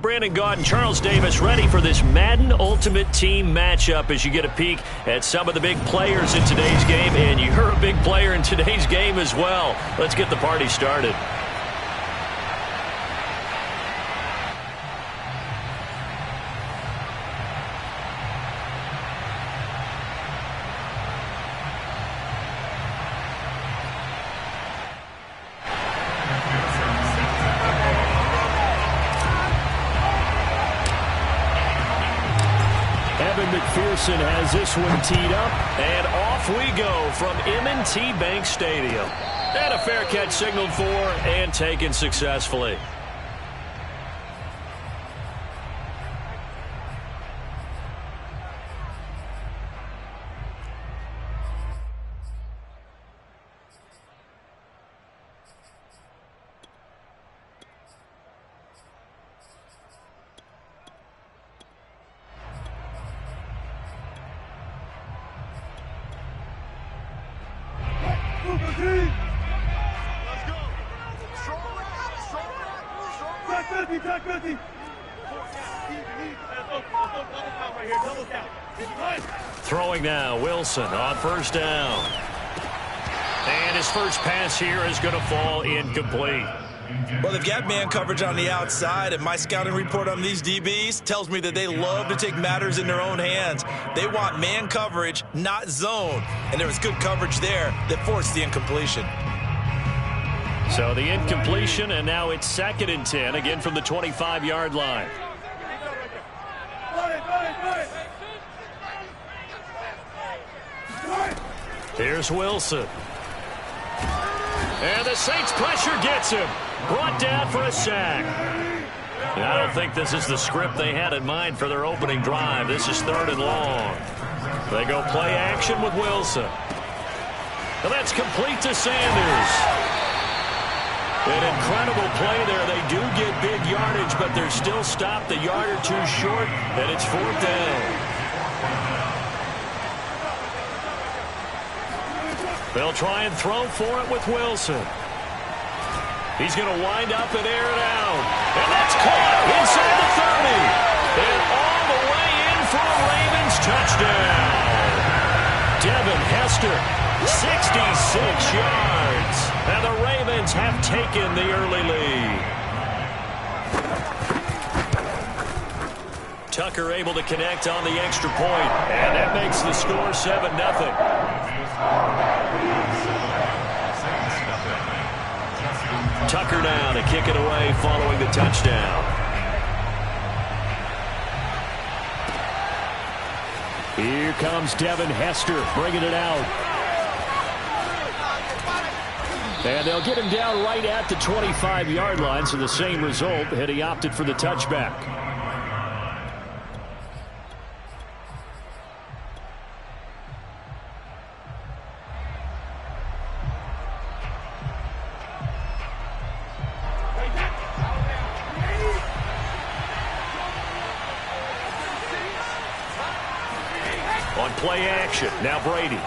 Brandon Gaudin, Charles Davis ready for this Madden Ultimate Team matchup as you get a peek at some of the big players in today's game. And you're a big player in today's game as well. Let's get the party started. McPherson has this one teed up, and off we go from M&T Bank Stadium. And a fair catch signaled for and taken successfully. Throwing now, Wilson on first down. And his first pass here is going to fall incomplete. Well, they've got man coverage on the outside, and my scouting report on these DBs tells me that they love to take matters in their own hands. They want man coverage, not zone. And there was good coverage there that forced the incompletion. So the incompletion, and now it's 2nd and 10, again from the 25-yard line. Here's Wilson. And the Saints pressure gets him. Brought down for a sack. I don't think this is the script they had in mind for their opening drive. This is 3rd and long. They go play action with Wilson. And that's complete to Sanders. An incredible play there. They do get big yardage, but they're still stopped a yard or two short, and it's 4th down. They'll try and throw for it with Wilson. He's going to wind up and air it out. And that's caught inside the 30. And all the way in for a Ravens touchdown. Devin Hester, 66 yards. And the Ravens have taken the early lead. Tucker able to connect on the extra point. And that makes the score 7-0. Tucker now to kick it away following the touchdown. Here comes Devin Hester bringing it out. And they'll get him down right at the 25-yard line, so the same result, and he opted for the touchback. Play action. Now Brady.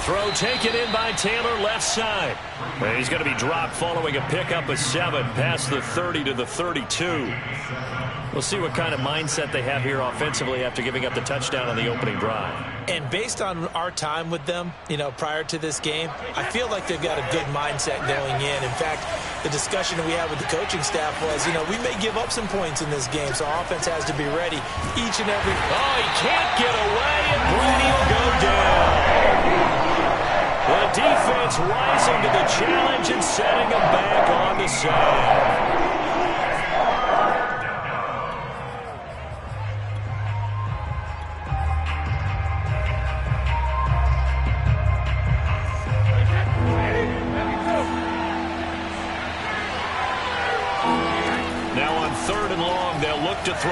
Throw taken in by Taylor left side. And he's going to be dropped following a pickup of 7 past the 30 to the 32. We'll see what kind of mindset they have here offensively after giving up the touchdown on the opening drive. And based on our time with them, prior to this game, I feel like they've got a good mindset going in. In fact, the discussion that we had with the coaching staff was, we may give up some points in this game, so offense has to be ready each and every. Oh, he can't get away, and Brady will go down. The defense rising to the challenge and setting him back on the side. To throw.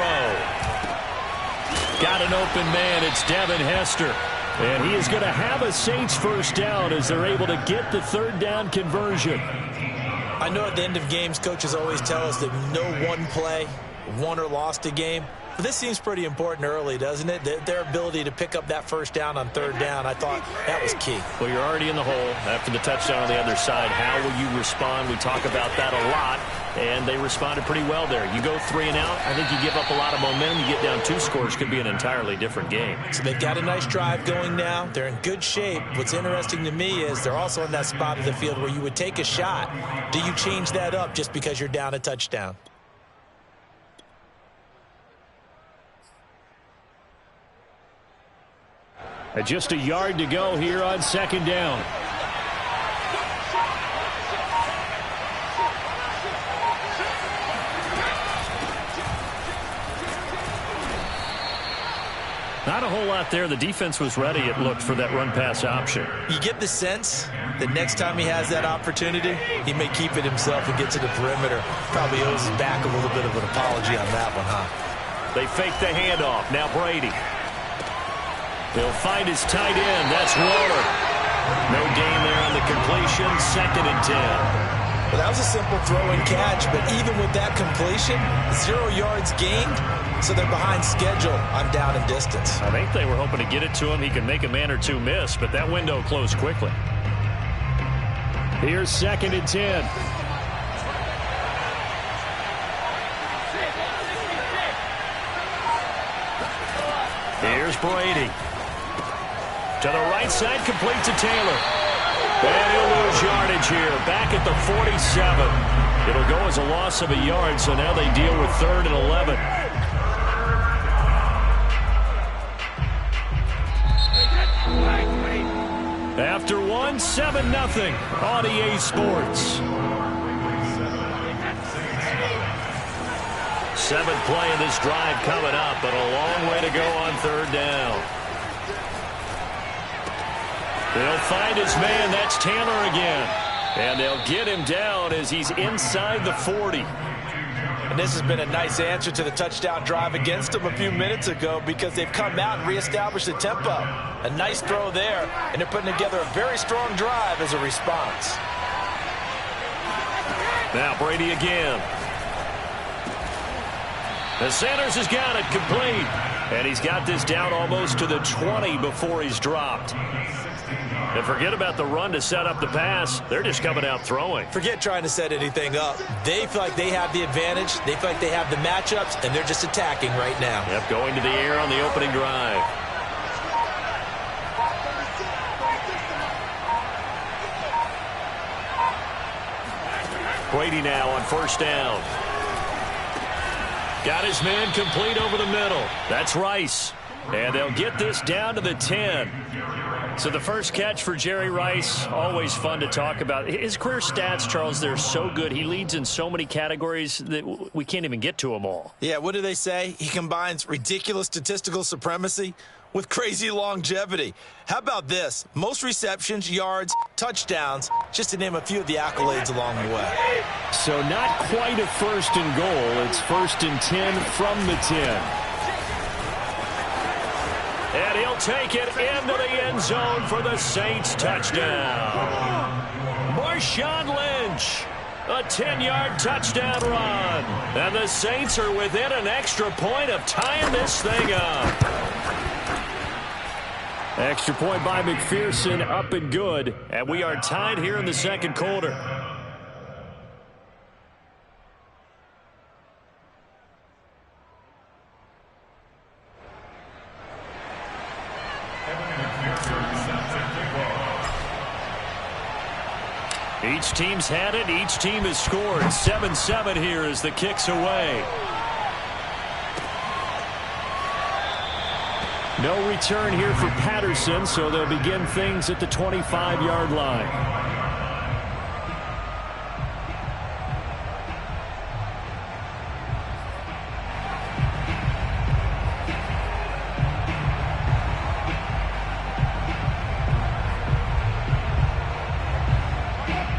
Got an open man. It's Devin Hester. And he is going to have a Saints first down as they're able to get the 3rd down conversion. I know at the end of games, coaches always tell us that no one play won or lost a game. But this seems pretty important early, doesn't it? Their ability to pick up that first down on 3rd down, I thought that was key. Well, you're already in the hole after the touchdown on the other side. How will you respond? We talk about that a lot. and they responded pretty well there. You go 3 and out, I think you give up a lot of momentum. You get down 2 scores, could be an entirely different game. So they've got a nice drive going now. They're in good shape. What's interesting to me is they're also in that spot of the field where you would take a shot. Do you change that up just because you're down a touchdown? Just a yard to go here on 2nd down. Not a whole lot there. The defense was ready, it looked, for that run-pass option. You get the sense that next time he has that opportunity, he may keep it himself and get to the perimeter. Probably owes his back a little bit of an apology on that one, huh? They fake the handoff. Now Brady. He'll find his tight end. That's Waller. No gain there on the completion. 2nd and 10. Well, that was a simple throw and catch, but even with that completion, 0 yards gained, so they're behind schedule on down and distance. I think they were hoping to get it to him. He can make a man or 2 miss, but that window closed quickly. Here's 2nd and 10. Here's Brady. To the right side, complete to Taylor. And he'll lose yardage here. Back at the 47. It'll go as a loss of a yard, so now they deal with 3rd and 11. After 1, 7-0 on EA Sports. 7th play of this drive coming up, but a long way to go on 3rd down. They'll find his man. That's Taylor again. And they'll get him down as he's inside the 40. And this has been a nice answer to the touchdown drive against them a few minutes ago because they've come out and reestablished the tempo. A nice throw there, and they're putting together a very strong drive as a response. Now Brady again. And Sanders has got it complete. And he's got this down almost to the 20 before he's dropped. And forget about the run to set up the pass. They're just coming out throwing. Forget trying to set anything up. They feel like they have the advantage. They feel like they have the matchups, and they're just attacking right now. Yep, going to the air on the opening drive. Brady now on 1st down. Got his man complete over the middle. That's Rice. And they'll get this down to the 10. So the first catch for Jerry Rice, always fun to talk about. His career stats, Charles, they're so good. He leads in so many categories that we can't even get to them all. Yeah, what do they say? He combines ridiculous statistical supremacy with crazy longevity. How about this? Most receptions, yards, touchdowns, just to name a few of the accolades along the way. So not quite a 1st and goal. It's 1st and 10 from the 10. And he'll take it into the end zone for the Saints touchdown. Marshawn Lynch, a 10-yard touchdown run. And the Saints are within an extra point of tying this thing up. Extra point by McPherson, up and good. And we are tied here in the 2nd quarter. Each team's had it. Each team has scored. 7-7 here as the kick's away. No return here for Patterson, so they'll begin things at the 25-yard line.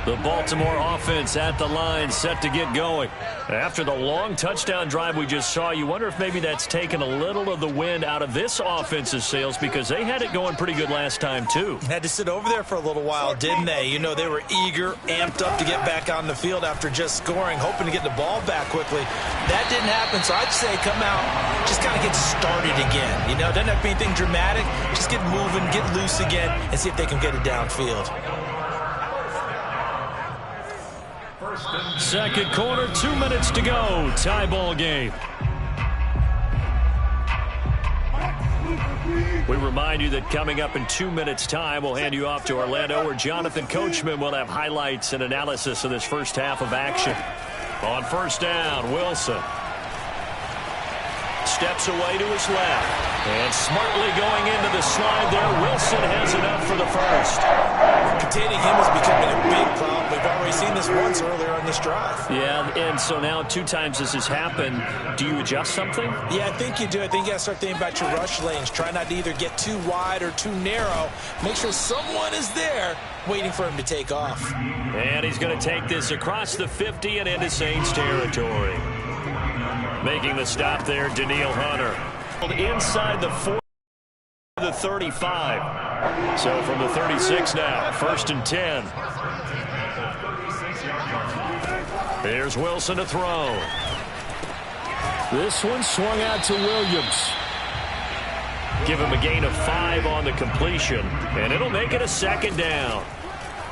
The Baltimore offense at the line, set to get going. After the long touchdown drive we just saw, you wonder if maybe that's taken a little of the wind out of this offense's sails because they had it going pretty good last time, too. Had to sit over there for a little while, didn't they? You know, they were eager, amped up to get back on the field after just scoring, hoping to get the ball back quickly. That didn't happen, so I'd say come out, just kind of get started again. You know, doesn't have to be anything dramatic. Just get moving, get loose again, and see if they can get it downfield. Second quarter, 2 minutes to go. Tie ball game. We remind you that coming up in 2 minutes' time, we'll hand you off to Orlando, where Jonathan Coachman will have highlights and analysis of this first half of action. On first down, Wilson steps away to his left. And smartly going into the slide there, Wilson has enough for the first. Containing him is becoming a big problem. We've already seen this once earlier on this drive. Yeah, and so now 2 times this has happened. Do you adjust something? Yeah, I think you do. I think you got to start thinking about your rush lanes. Try not to either get too wide or too narrow. Make sure someone is there waiting for him to take off. And he's going to take this across the 50 and into Saints territory. Making the stop there, Danielle Hunter. Inside the 40 to the 35. So from the 36 now, 1st and 10. Here's Wilson to throw. This one swung out to Williams. Give him a gain of 5 on the completion, and it'll make it a 2nd down.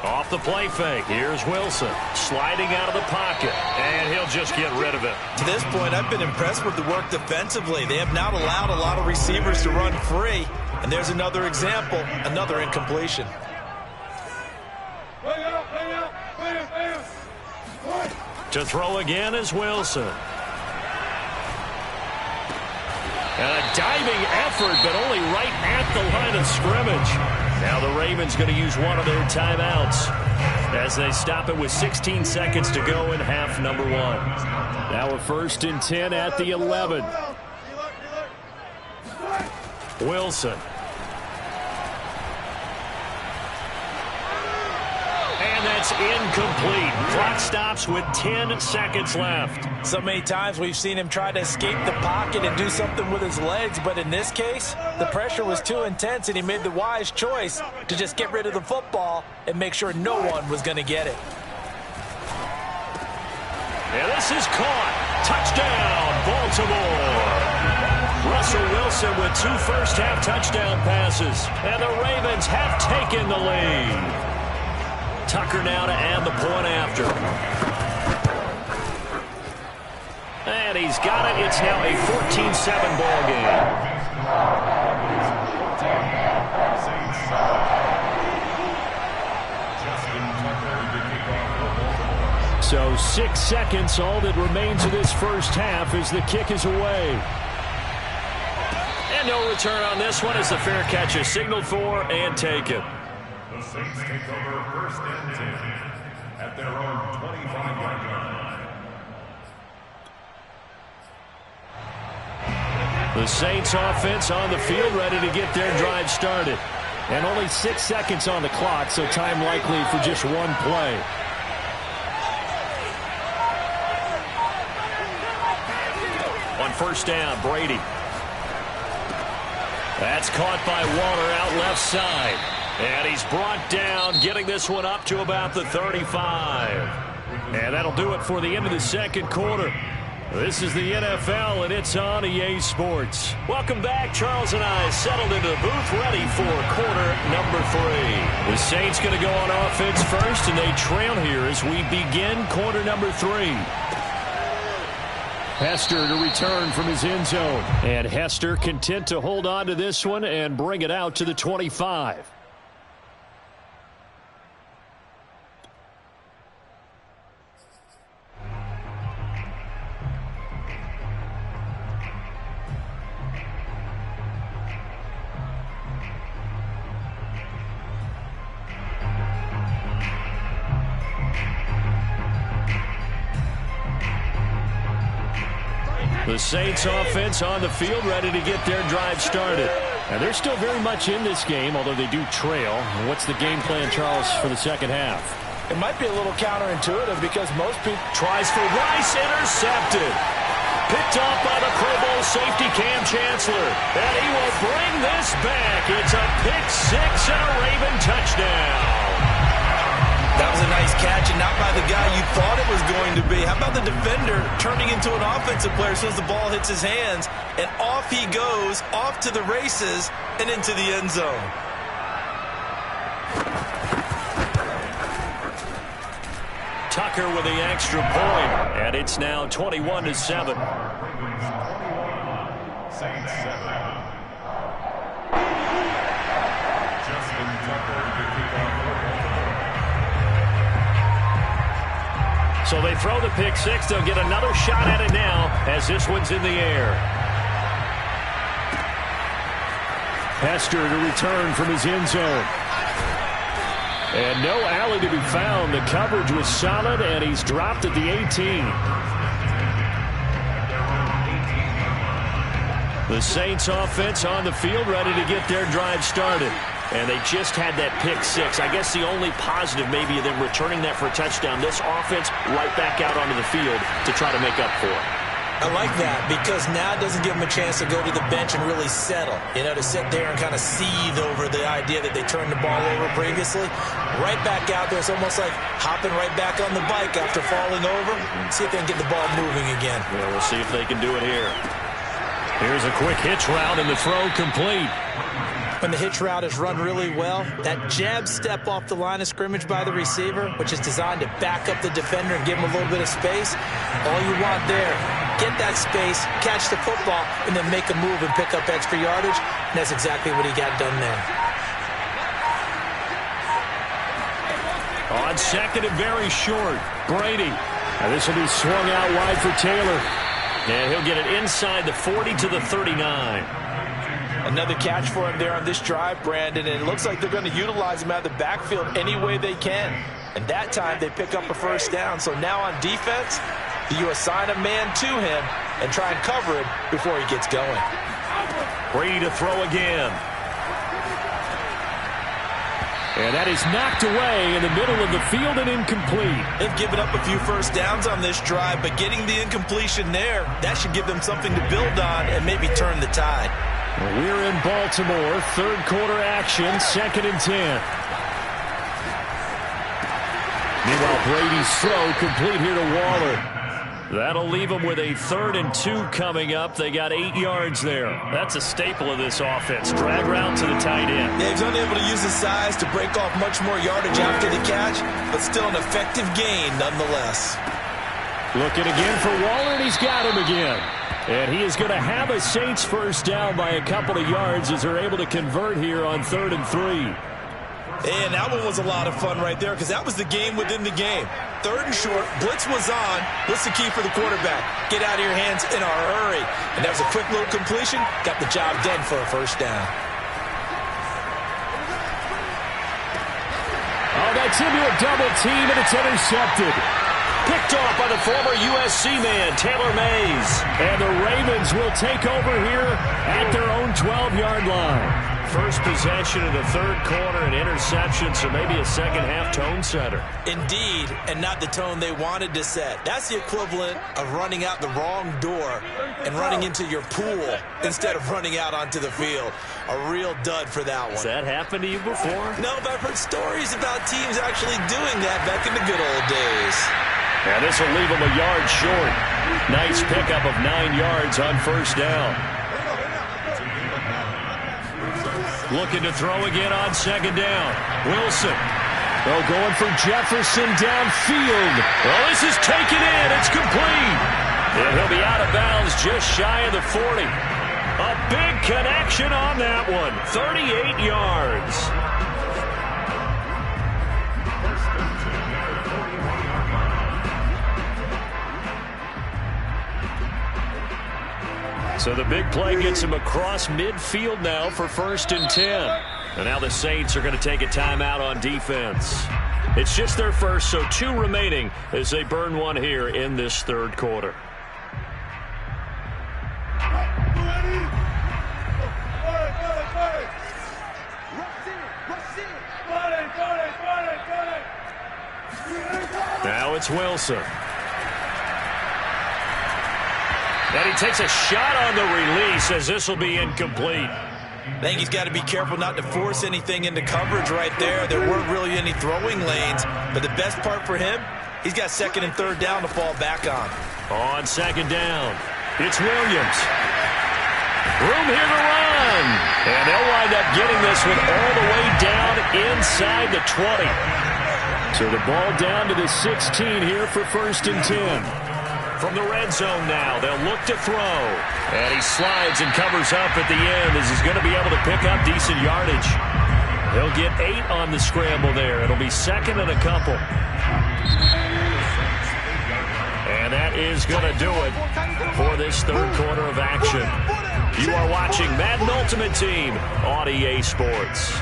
Off the play fake, here's Wilson, sliding out of the pocket, and he'll just get rid of it. To this point, I've been impressed with the work defensively. They have not allowed a lot of receivers to run free, and there's another example, another incompletion. To throw again is Wilson. And a diving effort, but only right at the line of scrimmage. Now the Ravens going to use one of their timeouts as they stop it with 16 seconds to go in half number 1. Now a 1st and 10 at the 11. Wilson. And that's incomplete. Clock stops with 10 seconds left. So many times we've seen him try to escape the pocket and do something with his legs, but in this case, the pressure was too intense and he made the wise choice to just get rid of the football and make sure no one was going to get it. And this is caught. Touchdown, Baltimore. Russell Wilson with 2 first-half touchdown passes, and the Ravens have taken the lead. Tucker now to add the point after. And he's got it. It's now a 14-7 ball game. So 6 seconds, all that remains of this first half as the kick is away. And no return on this one as the fair catch is signaled for and taken. The Saints take over 1st and 10 at their own 25-yard line. The Saints offense on the field, ready to get their drive started. And only 6 seconds on the clock, so time likely for just one play. On first down, Brady. That's caught by Waller out left side. And he's brought down, getting this one up to about the 35. And that'll do it for the end of the second quarter. This is the NFL, and it's on EA Sports. Welcome back. Charles and I settled into the booth, ready for quarter number 3. The Saints going to go on offense first, and they trail here as we begin quarter number 3. Hester to return from his end zone. And Hester content to hold on to this one and bring it out to the 25. The Saints offense on the field, ready to get their drive started. And they're still very much in this game, although they do trail. What's the game plan, Charles, for the second half? It might be a little counterintuitive because most people... Tries for Rice, intercepted. Picked off by the Pro Bowl safety Cam Chancellor. And he will bring this back. It's a pick 6 and a Raven touchdown. That was a nice catch, and not by the guy you thought it was going to be. How about the defender turning into an offensive player as soon as the ball hits his hands, and off he goes, off to the races, and into the end zone. Tucker with the extra point, and it's now 21-7. Saints 7. Justin Tucker to kick off. So they throw the pick six. They'll get another shot at it now as this one's in the air. Hester to return from his end zone. And no alley to be found. The coverage was solid, and he's dropped at the 18. The Saints offense on the field ready to get their drive started. And they just had that pick six. I guess the only positive maybe of them returning that for a touchdown. This offense right back out onto the field to try to make up for it. I like that because now it doesn't give them a chance to go to the bench and really settle. You know, to sit there and kind of seethe over the idea that they turned the ball over previously. Right back out there. It's almost like hopping right back on the bike after falling over. See if they can get the ball moving again. Yeah, we'll see if they can do it here. Here's a quick hitch route and the throw complete. When the hitch route is run really well, that jab step off the line of scrimmage by the receiver, which is designed to back up the defender and give him a little bit of space, all you want there, get that space, catch the football, and then make a move and pick up extra yardage, and that's exactly what he got done there. On second and very short, Brady. Now this will be swung out wide for Taylor. And he'll get it inside the 40 to the 39. Another catch for him there on this drive, Brandon, and it looks like they're going to utilize him out of the backfield any way they can. And that time they pick up a first down. So now on defense, you assign a man to him and try and cover him before he gets going. Brady to throw again. And that is knocked away in the middle of the field and incomplete. They've given up a few first downs on this drive, but getting the incompletion there, that should give them something to build on and maybe turn the tide. We're in Baltimore, third quarter action, 2nd and 10. Meanwhile, Brady's throw complete here to Waller. That'll leave them with a 3rd and 2 coming up. They got 8 yards there. That's a staple of this offense. Drag route to the tight end. Yeah, he's unable to use his size to break off much more yardage after the catch, but still an effective gain nonetheless. Looking again for Waller, and he's got him again. And he is going to have a Saints first down by a couple of yards as they're able to convert here on 3rd and 3. And that one was a lot of fun right there because that was the game within the game. 3rd and short, blitz was on. What's the key for the quarterback? Get out of your hands in a hurry. And that was a quick little completion. Got the job done for a first down. Oh, that's into a double team, and it's intercepted. Picked off by the former USC man, Taylor Mays. And the Ravens will take over here at their own 12-yard line. First possession of the 3rd quarter, an interception, so maybe a second-half tone setter. Indeed, and not the tone they wanted to set. That's the equivalent of running out the wrong door and running into your pool instead of running out onto the field. A real dud for that one. Has that happened to you before? No, but I've heard stories about teams actually doing that back in the good old days. And this will leave them a yard short. Nice pickup of 9 yards on first down. Looking to throw again on 2nd down. Wilson. Oh, going for Jefferson downfield. Well, this is taken in. It's complete. And he'll be out of bounds just shy of the 40. A big connection on that one. 38 yards. So the big play gets him across midfield now for 1st and 10. And now the Saints are going to take a timeout on defense. It's just their first, so 2 remaining as they burn one here in this 3rd quarter. Now it's Wilson. And he takes a shot on the release as this will be incomplete. I think he's got to be careful not to force anything into coverage right there. There weren't really any throwing lanes, but the best part for him, he's got 2nd and 3rd down to fall back on. On 2nd down, it's Williams. Room here to run. And they'll wind up getting this one all the way down inside the 20. So the ball down to the 16 here for 1st and 10. From the red zone now, they'll look to throw. And he slides and covers up at the end as he's going to be able to pick up decent yardage. He'll get 8 on the scramble there. It'll be 2nd and a couple. And that is going to do it for this 3rd quarter of action. You are watching Madden Ultimate Team on EA Sports.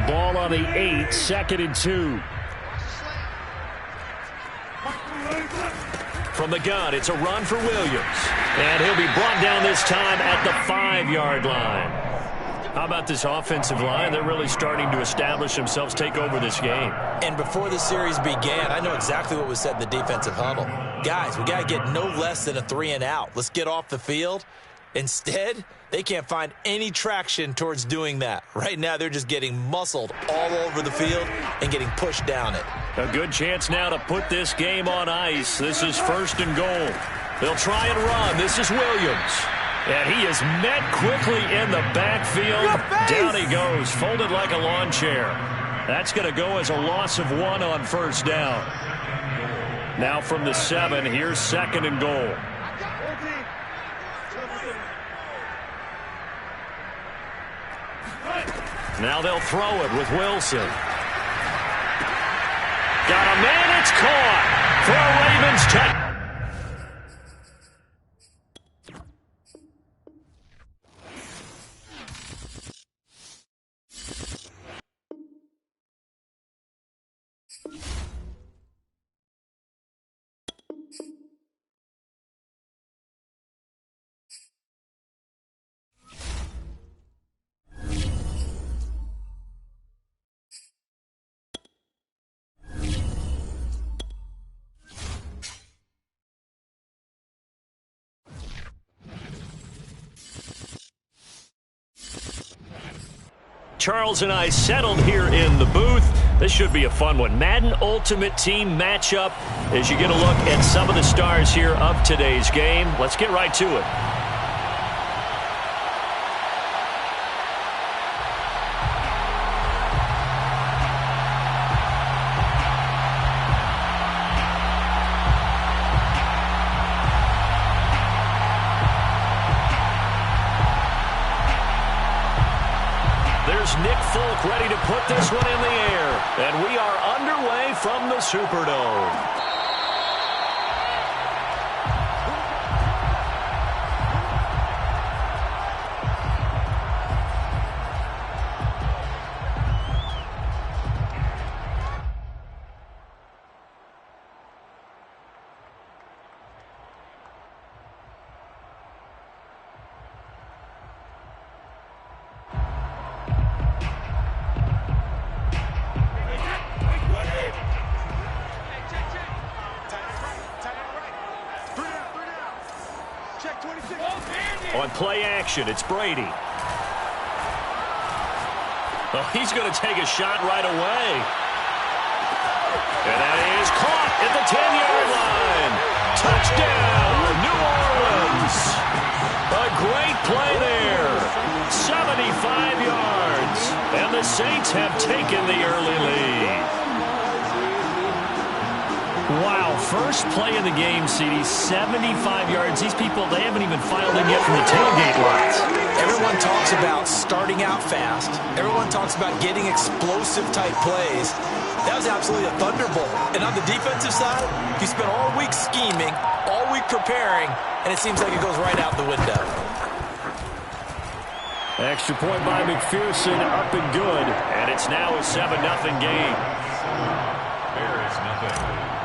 Ball on the 8, 2nd and 2. From the gun, it's a run for Williams. And he'll be brought down this time at the 5-yard line. How about this offensive line? They're really starting to establish themselves, take over this game. And before the series began, I know exactly what was said in the defensive huddle. Guys, we got to get no less than a 3 and out. Let's get off the field. Instead, they can't find any traction towards doing that. Right now, they're just getting muscled all over the field and getting pushed down it. A good chance now to put this game on ice. This is 1st and goal. They'll try and run. This is Williams. And he is met quickly in the backfield. Down he goes, folded like a lawn chair. That's going to go as a loss of 1 on 1st down. Now from the 7, here's 2nd and goal. Now they'll throw it with Wilson. Got a man, it's caught for a Ravens touchdown. Charles and I settled here in the booth. This should be a fun one. Madden Ultimate Team matchup as you get a look at some of the stars here of today's game. Let's get right to it. Nick Folk ready to put this one in the air. And we are underway from the Superdome. On play action, it's Brady. Oh, he's going to take a shot right away. And that is caught at the 10-yard line. Touchdown, New Orleans. A great play there. 75 yards. And the Saints have taken the early lead. Wow, first play of the game, CD, 75 yards. These people, they haven't even filed in yet from the tailgate lots. Everyone talks about starting out fast. Everyone talks about getting explosive-type plays. That was absolutely a thunderbolt. And on the defensive side, you spent all week scheming, all week preparing, and it seems like it goes right out the window. Extra point by McPherson, up and good. And it's now a 7-0 game. There is nothing.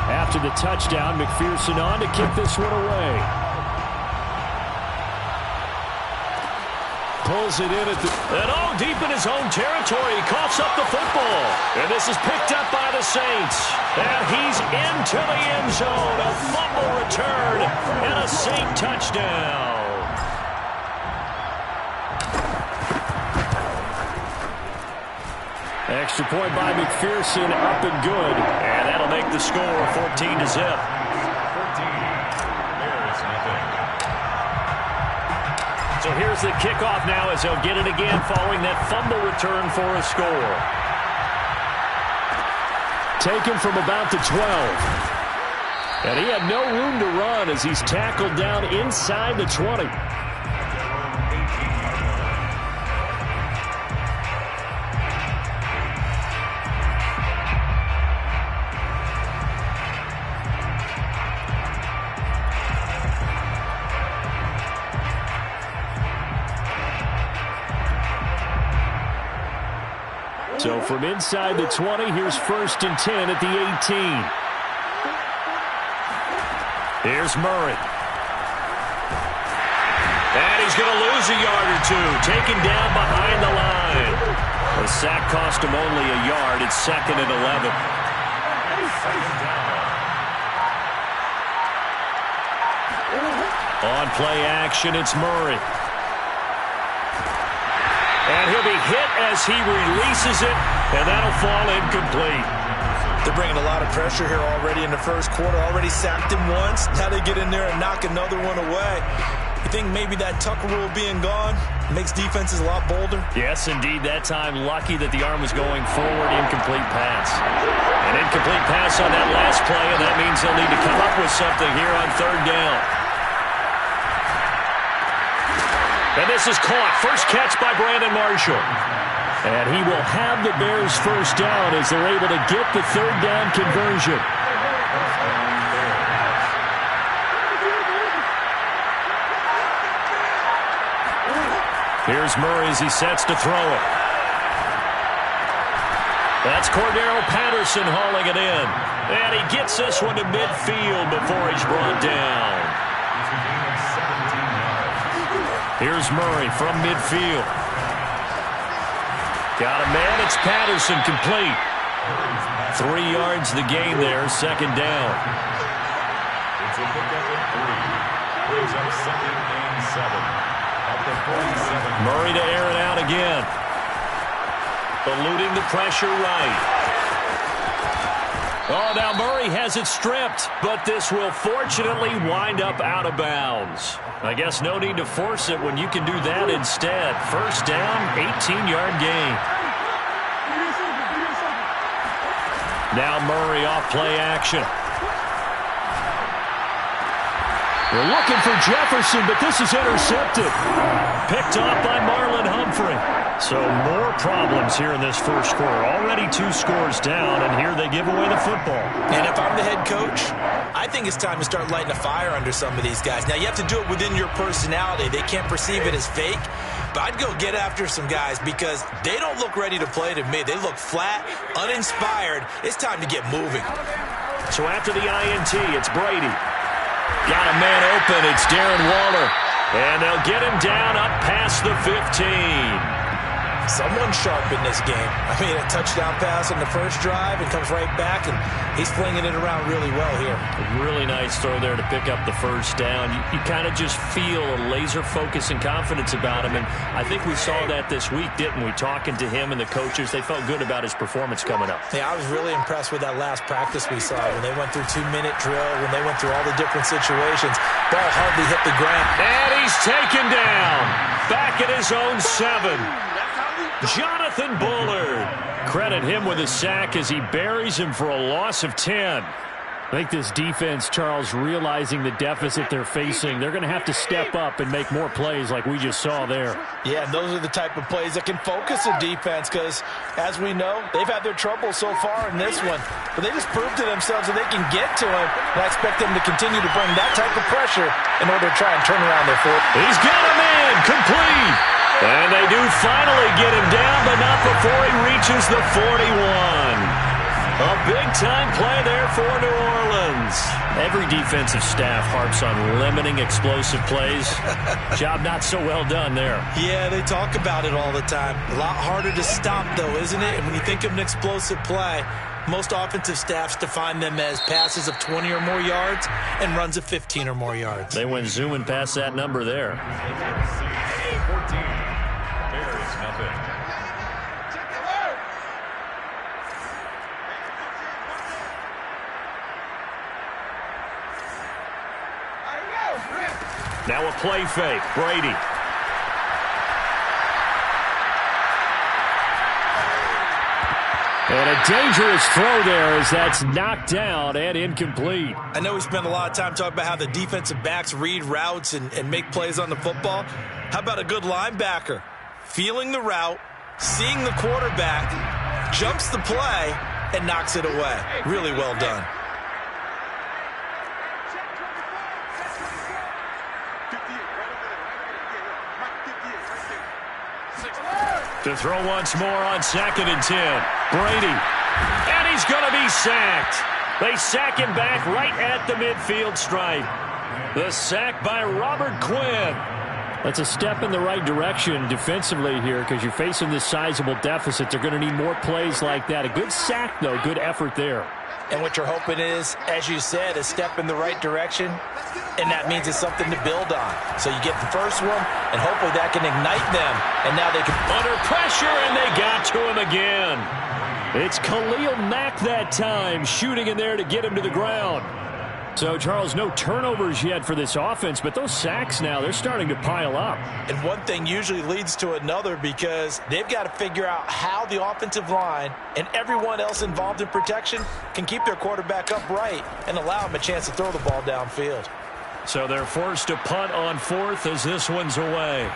After the touchdown, McPherson on to kick this one away. Pulls it in at the... And deep in his own territory, he coughs up the football. And this is picked up by the Saints. And he's into the end zone. A fumble return and a Saint touchdown. Extra point by McPherson, up and good. And that'll make the score 14-0. 14. Bears nothing. So here's the kickoff now as they'll get it again following that fumble return for a score. Taken from about the 12. And he had no room to run as he's tackled down inside the 20. So from inside the 20, here's 1st and 10 at the 18. Here's Murray. And he's going to lose a yard or two. Taken down behind the line. The sack cost him only a yard. It's 2nd and 11. On play action, it's Murray. And he'll be hit as he releases it, and that'll fall incomplete. They're bringing a lot of pressure here already in the first quarter. Already sacked him once. Now they get in there and knock another one away. You think maybe that Tucker rule being gone makes defenses a lot bolder? Yes, indeed. That time, lucky that the arm was going forward. Incomplete pass. An incomplete pass on that last play, and that means they'll need to come up with something here on 3rd down. And this is caught. First catch by Brandon Marshall. And he will have the Bears' first down as they're able to get the 3rd down conversion. Here's Murray as he sets to throw it. That's Cordero Patterson hauling it in. And he gets this one to midfield before he's brought down. Here's Murray from midfield. Got a man, it's Patterson, complete. 3 yards the gain there, 2nd down. It's a pickup of 3. Brings up 2nd and 7. At the 47. Murray to air it out again. Eluding the pressure right. Oh, now Murray has it stripped, but this will fortunately wind up out of bounds. I guess no need to force it when you can do that instead. First down, 18-yard gain. Now Murray off play action. We're looking for Jefferson, but this is intercepted. Picked off by Marlon Humphrey. So more problems here in this first quarter. Already 2 scores down, and here they give away the football. And if I'm the head coach, I think it's time to start lighting a fire under some of these guys. Now, you have to do it within your personality. They can't perceive it as fake. But I'd go get after some guys because they don't look ready to play to me. They look flat, uninspired. It's time to get moving. So after the INT, it's Brady. Got a man open. It's Darren Waller. And they'll get him down up past the 15. Someone sharp in this game. I mean, a touchdown pass on the first drive and comes right back, and he's flinging it around really well here. A really nice throw there to pick up the first down. You kind of just feel a laser focus and confidence about him, and I think we saw that this week, didn't we? Talking to him and the coaches, they felt good about his performance coming up. Yeah, I was really impressed with that last practice we saw when they went through 2-minute drill, when they went through all the different situations. Ball hardly hit the ground. And he's taken down. Back at his own 7. Jonathan Bullard. Credit him with a sack as he buries him for a loss of 10. I think this defense, Charles, realizing the deficit they're facing, they're going to have to step up and make more plays like we just saw there. Yeah, and those are the type of plays that can focus a defense because, as we know, they've had their trouble so far in this one. But they just proved to themselves that they can get to him, and I expect them to continue to bring that type of pressure in order to try and turn around their foot. He's got a man, complete. And they do finally get him down, but not before he reaches the 41. A big-time play there for New Orleans. Every defensive staff harps on limiting explosive plays. Job not so well done there. Yeah, they talk about it all the time. A lot harder to stop, though, isn't it? And when you think of an explosive play, most offensive staffs define them as passes of 20 or more yards and runs of 15 or more yards. They went zooming past that number there. 14. Bears nothing. Now a play fake. Brady. And a dangerous throw there as that's knocked down and incomplete. I know we spent a lot of time talking about how the defensive backs read routes and make plays on the football. How about a good linebacker? Feeling the route, seeing the quarterback, jumps the play, and knocks it away. Really well done. To throw once more on 2nd and 10. Brady. And he's going to be sacked. They sack him back right at the midfield stripe. The sack by Robert Quinn. That's a step in the right direction defensively here because you're facing this sizable deficit. They're going to need more plays like that. A good sack, though. Good effort there. And what you're hoping is, as you said, a step in the right direction, and that means it's something to build on. So you get the first one, and hopefully that can ignite them, and now they can... Under pressure, and they got to him again. It's Khalil Mack that time, shooting in there to get him to the ground. So, Charles, no turnovers yet for this offense, but those sacks now, they're starting to pile up. And one thing usually leads to another because they've got to figure out how the offensive line and everyone else involved in protection can keep their quarterback upright and allow him a chance to throw the ball downfield. So they're forced to punt on 4th as this one's away.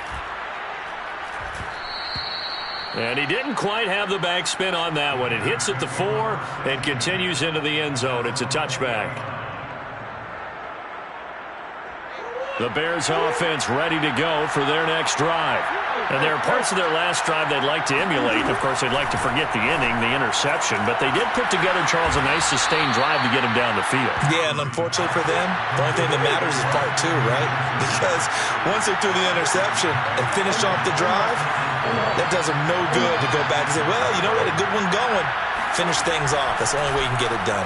And he didn't quite have the backspin on that one. It hits at the 4 and continues into the end zone. It's a touchback. The Bears offense ready to go for their next drive. And there are parts of their last drive they'd like to emulate. Of course, they'd like to forget the inning, the interception. But they did put together, Charles, a nice sustained drive to get him down the field. Yeah, and unfortunately for them, the only thing that matters is part 2, right? Because once they threw the interception and finished off the drive, that does them no good to go back and say, well, you know what, a good one going. Finish things off. That's the only way you can get it done.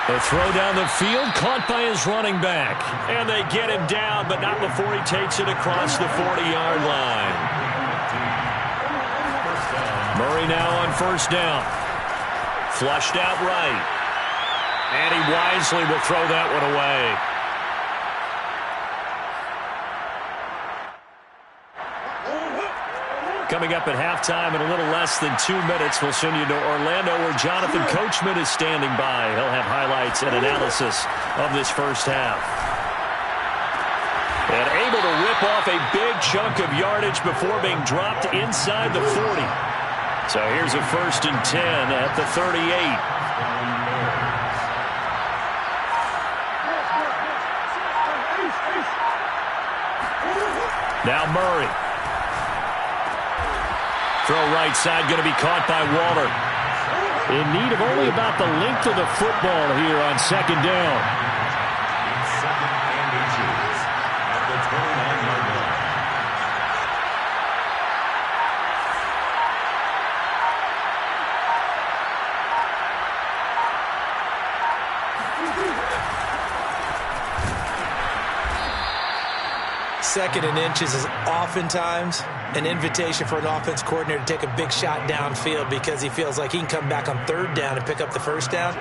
The throw down the field, caught by his running back. And they get him down, but not before he takes it across the 40-yard line. Murray now on 1st down. Flushed out right. And he wisely will throw that one away. Coming up at halftime in a little less than 2 minutes, we'll send you to Orlando where Jonathan Coachman is standing by. He'll have highlights and analysis of this first half. And able to rip off a big chunk of yardage before being dropped inside the 40. So here's a 1st and 10 at the 38. Now Murray. Throw right side, going to be caught by Waller. In need of only about the length of the football here on 2nd down. 2nd and inches at the 29-yard line. Second and inches is oftentimes an invitation for an offense coordinator to take a big shot downfield because he feels like he can come back on 3rd down and pick up the 1st down.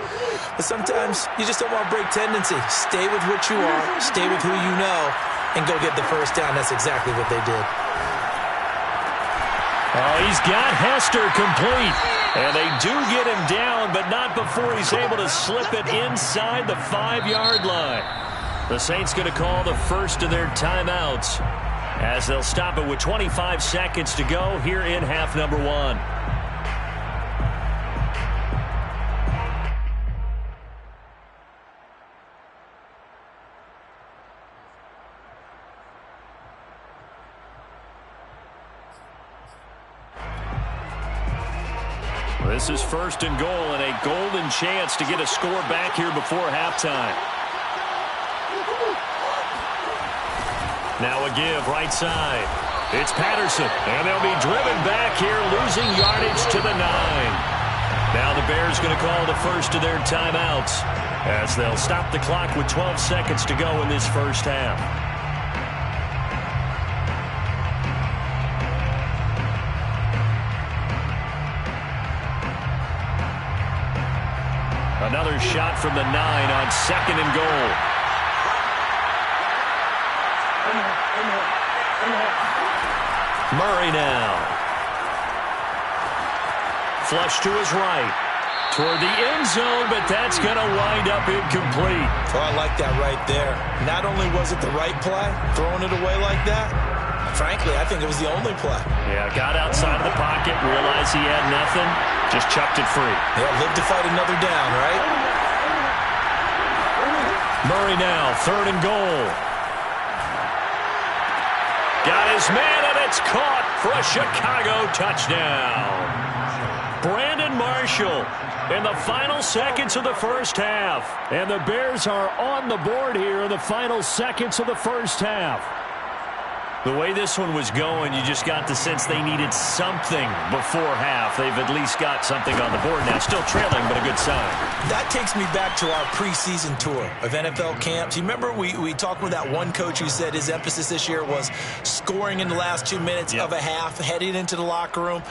But sometimes you just don't want to break tendency. Stay with what you are, stay with who you know, and go get the 1st down. That's exactly what they did. Oh, he's got Hester complete. And they do get him down, but not before he's able to slip it inside the 5-yard line. The Saints going to call the first of their timeouts as they'll stop it with 25 seconds to go here in half number 1. This is 1st and goal and a golden chance to get a score back here before halftime. Now a give right side. It's Patterson, and they'll be driven back here, losing yardage to the 9. Now the Bears going to call the first of their timeouts as they'll stop the clock with 12 seconds to go in this first half. Another shot from the 9 on 2nd and goal. Murray now. Flush to his right. Toward the end zone, but that's going to wind up incomplete. Oh, I like that right there. Not only was it the right play, throwing it away like that, frankly, I think it was the only play. Yeah, got outside of the pocket, realized he had nothing, just chucked it free. Yeah, live to fight another down, right? Murray now, 3rd and goal. Got his man, and it's caught for a Chicago touchdown. Brandon Marshall in the final seconds of the first half. And the Bears are on the board here in the final seconds of the first half. The way this one was going, you just got the sense they needed something before half. They've at least got something on the board now. Still trailing, but a good sign. That takes me back to our preseason tour of NFL camps. You remember we talked with that one coach who said his emphasis this year was scoring in the last 2 minutes of a half, heading into the locker room.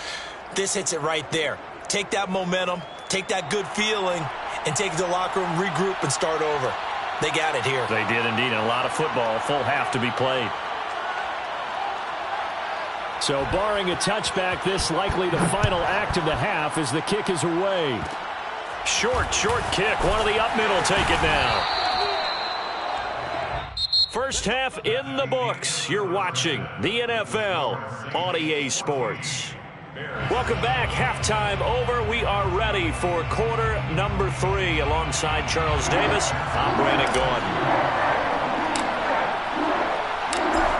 This hits it right there. Take that momentum, take that good feeling, and take it to the locker room, regroup, and start over. They got it here. They did indeed. And a lot of football, full half to be played. So barring a touchback, this likely the final act of the half as the kick is away. Short kick. One of the up mid will take it now. First half in the books. You're watching the NFL on EA Sports. Welcome back. Halftime over. We are ready for quarter number 3. Alongside Charles Davis, I'm Brandon Gaudin.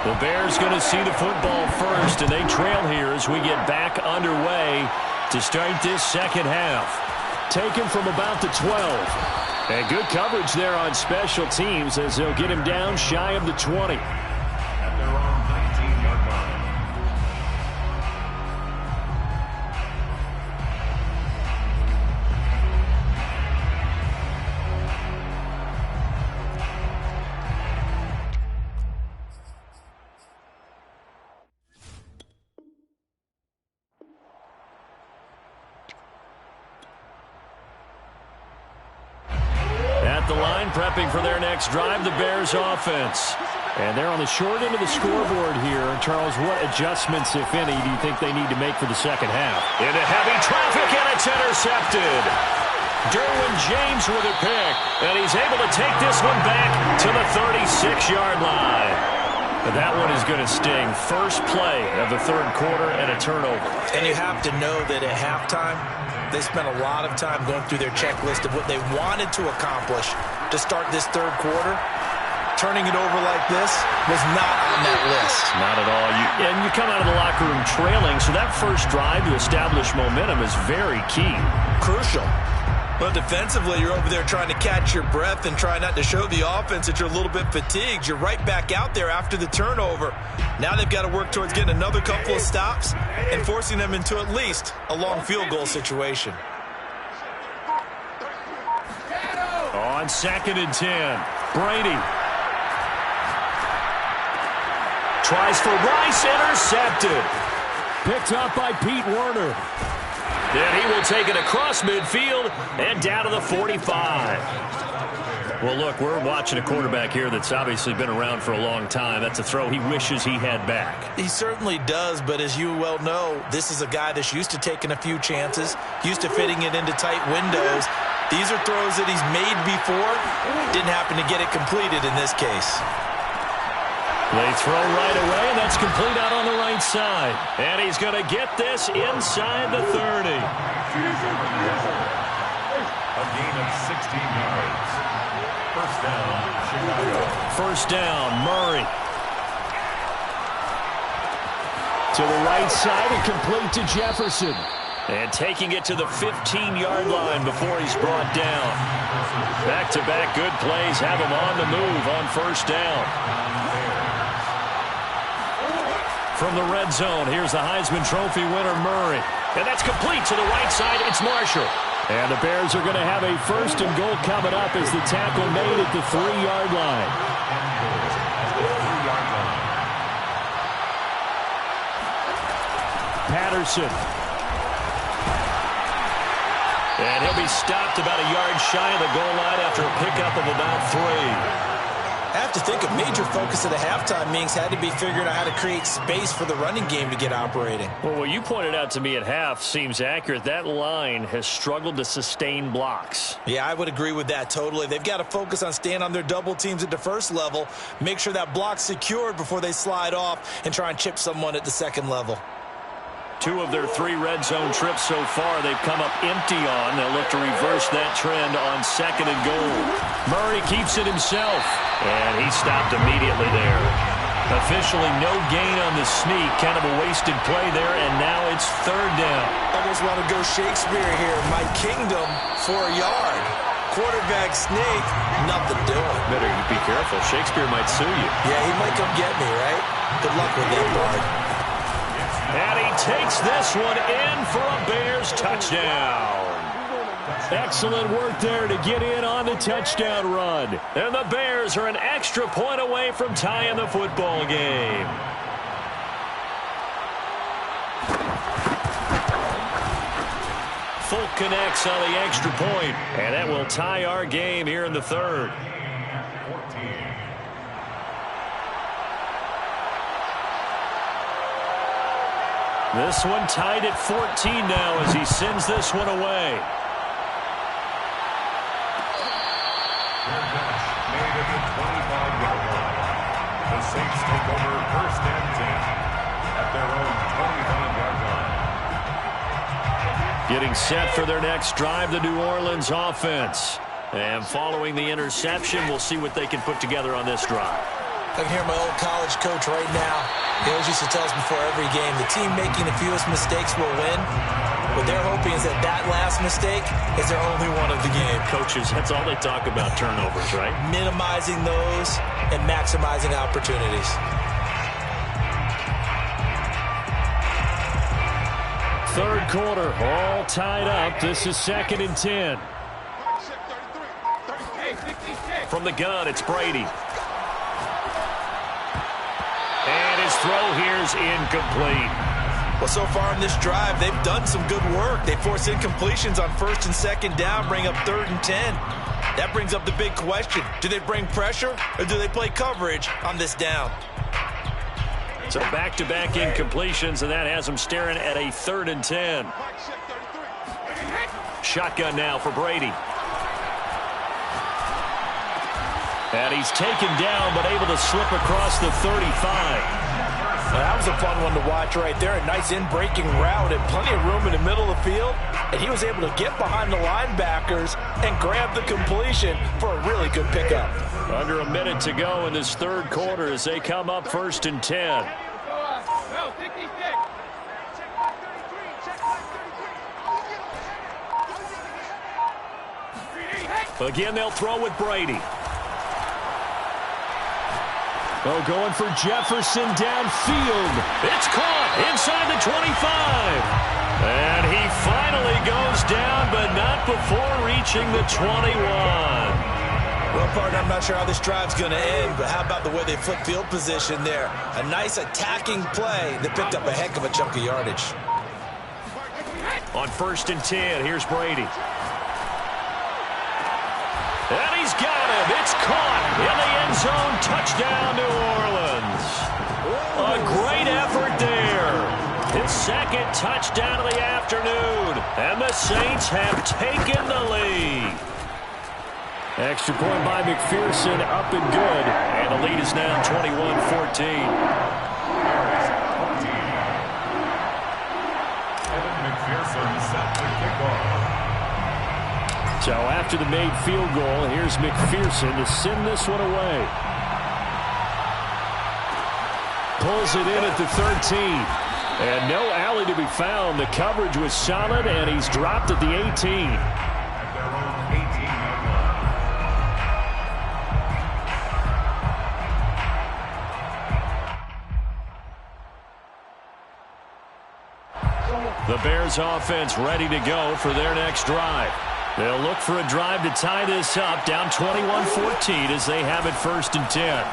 The Bears going to see the football first, and they trail here as we get back underway to start this second half. Taken from about the 12. And good coverage there on special teams as they'll get him down shy of the 20. At their own 19-yard line. Prepping for their next drive, the Bears offense. And they're on the short end of the scoreboard here. Charles, what adjustments, if any, do you think they need to make for the second half? Into heavy traffic, and it's intercepted. Derwin James with a pick, and he's able to take this one back to the 36-yard line. But that one is going to sting. First play of the third quarter and a turnover. And you have to know that at halftime, they spent a lot of time going through their checklist of what they wanted to accomplish to start this third quarter. Turning it over like this was not on that list. Not at all. And you come out of the locker room trailing, so that first drive to establish momentum is very key. Crucial. But defensively, you're over there trying to catch your breath and try not to show the offense that you're a little bit fatigued. You're right back out there after the turnover. Now they've got to work towards getting another couple of stops and forcing them into at least a long field goal situation. On 2nd and 10, Brady. Tries for Rice, intercepted. Picked up by Pete Werner. And he will take it across midfield and down to the 45. Well, look, we're watching a quarterback here that's obviously been around for a long time. That's a throw he wishes he had back. He certainly does, but as you well know, this is a guy that's used to taking a few chances, used to fitting it into tight windows. These are throws that he's made before. Didn't happen to get it completed in this case. They throw right away, and that's complete out on the right side. And he's going to get this inside the 30. A gain of 16 yards. First down, Chicago. First down, Murray. To the right side and complete to Jefferson. And taking it to the 15-yard line before he's brought down. Back-to-back good plays have him on the move on first down. From the red zone, here's the Heisman Trophy winner, Murray. And that's complete to the right side. It's Marshall. And the Bears are going to have a first and goal coming up as the tackle made at the 3-yard line. Patterson. And he'll be stopped about a yard shy of the goal line after a pickup of about 3. I have to think a major focus of the halftime meetings had to be figuring out how to create space for the running game to get operating. Well, what you pointed out to me at half seems accurate. That line has struggled to sustain blocks. Yeah, I would agree with that totally. They've got to focus on staying on their double teams at the first level, make sure that block's secured before they slide off and try and chip someone at the second level. 2 of their 3 red zone trips so far they've come up empty on. They'll look to reverse that trend on 2nd and goal. Murray keeps it himself, and he stopped immediately there. Officially no gain on the sneak. Kind of a wasted play there, and now it's 3rd down. Almost want to go Shakespeare here. My kingdom for a yard. Quarterback sneak, nothing doing. Better be careful. Shakespeare might sue you. Yeah, he might come get me, right? Good luck with that, Bard. And he takes this one in for a Bears touchdown. Excellent work there to get in on the touchdown run. And the Bears are an extra point away from tying the football game. Folk connects on the extra point, and that will tie our game here in the 3rd. This one tied at 14 now as he sends this one away. Made at the 25-yard line. The Saints take over 1st and 10 at their own 25-yard line. Getting set for their next drive, the New Orleans offense. And following the interception, we'll see what they can put together on this drive. I can hear my old college coach right now. He always used to tell us before every game, the team making the fewest mistakes will win. What they're hoping is that that last mistake is their only one of the game. Coaches, that's all they talk about, turnovers, right? Minimizing those and maximizing opportunities. Third quarter, all tied up. This is 2nd and 10. From the gun, it's Brady. And his throw here's incomplete. Well, so far in this drive, they've done some good work. They force incompletions on 1st and 2nd down, bring up 3rd and 10. That brings up the big question. Do they bring pressure or do they play coverage on this down? So back-to-back incompletions, and that has them staring at a 3rd and 10. Shotgun now for Brady. And he's taken down, but able to slip across the 35. Well, that was a fun one to watch right there. A nice in-breaking route and plenty of room in the middle of the field. And he was able to get behind the linebackers and grab the completion for a really good pickup. Under a minute to go in this 3rd quarter as they come up 1st and 10. Again, they'll throw with Brady. Oh, going for Jefferson downfield. It's caught inside the 25. And he finally goes down, but not before reaching the 21. Well, partner, I'm not sure how this drive's going to end, but how about the way they flip field position there? A nice attacking play that picked up a heck of a chunk of yardage. On 1st and 10, here's Brady. And he's got him. It's caught in the end zone. Touchdown, New Orleans. A great effort there. His 2nd touchdown of the afternoon. And the Saints have taken the lead. Extra point by McPherson, up and good. And the lead is now 21-14. Evan McPherson set to kick off. So after the made field goal, here's McPherson to send this one away. Pulls it in at the 13. And no alley to be found. The coverage was solid, and he's dropped at the 18. At their own 18-yard line. The Bears offense ready to go for their next drive. They'll look for a drive to tie this up, down 21-14 as they have it 1st and 10.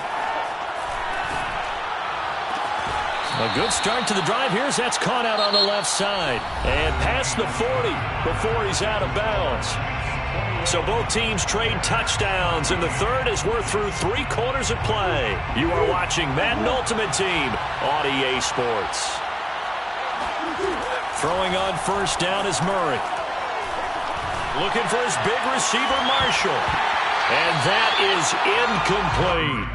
A good start to the drive here as that's caught out on the left side. And past the 40 before he's out of bounds. So both teams trade touchdowns, and the third as we're through 3 quarters of play. You are watching Madden Ultimate Team on EA Sports. Throwing on first down is Murray. Looking for his big receiver, Marshall. And that is incomplete.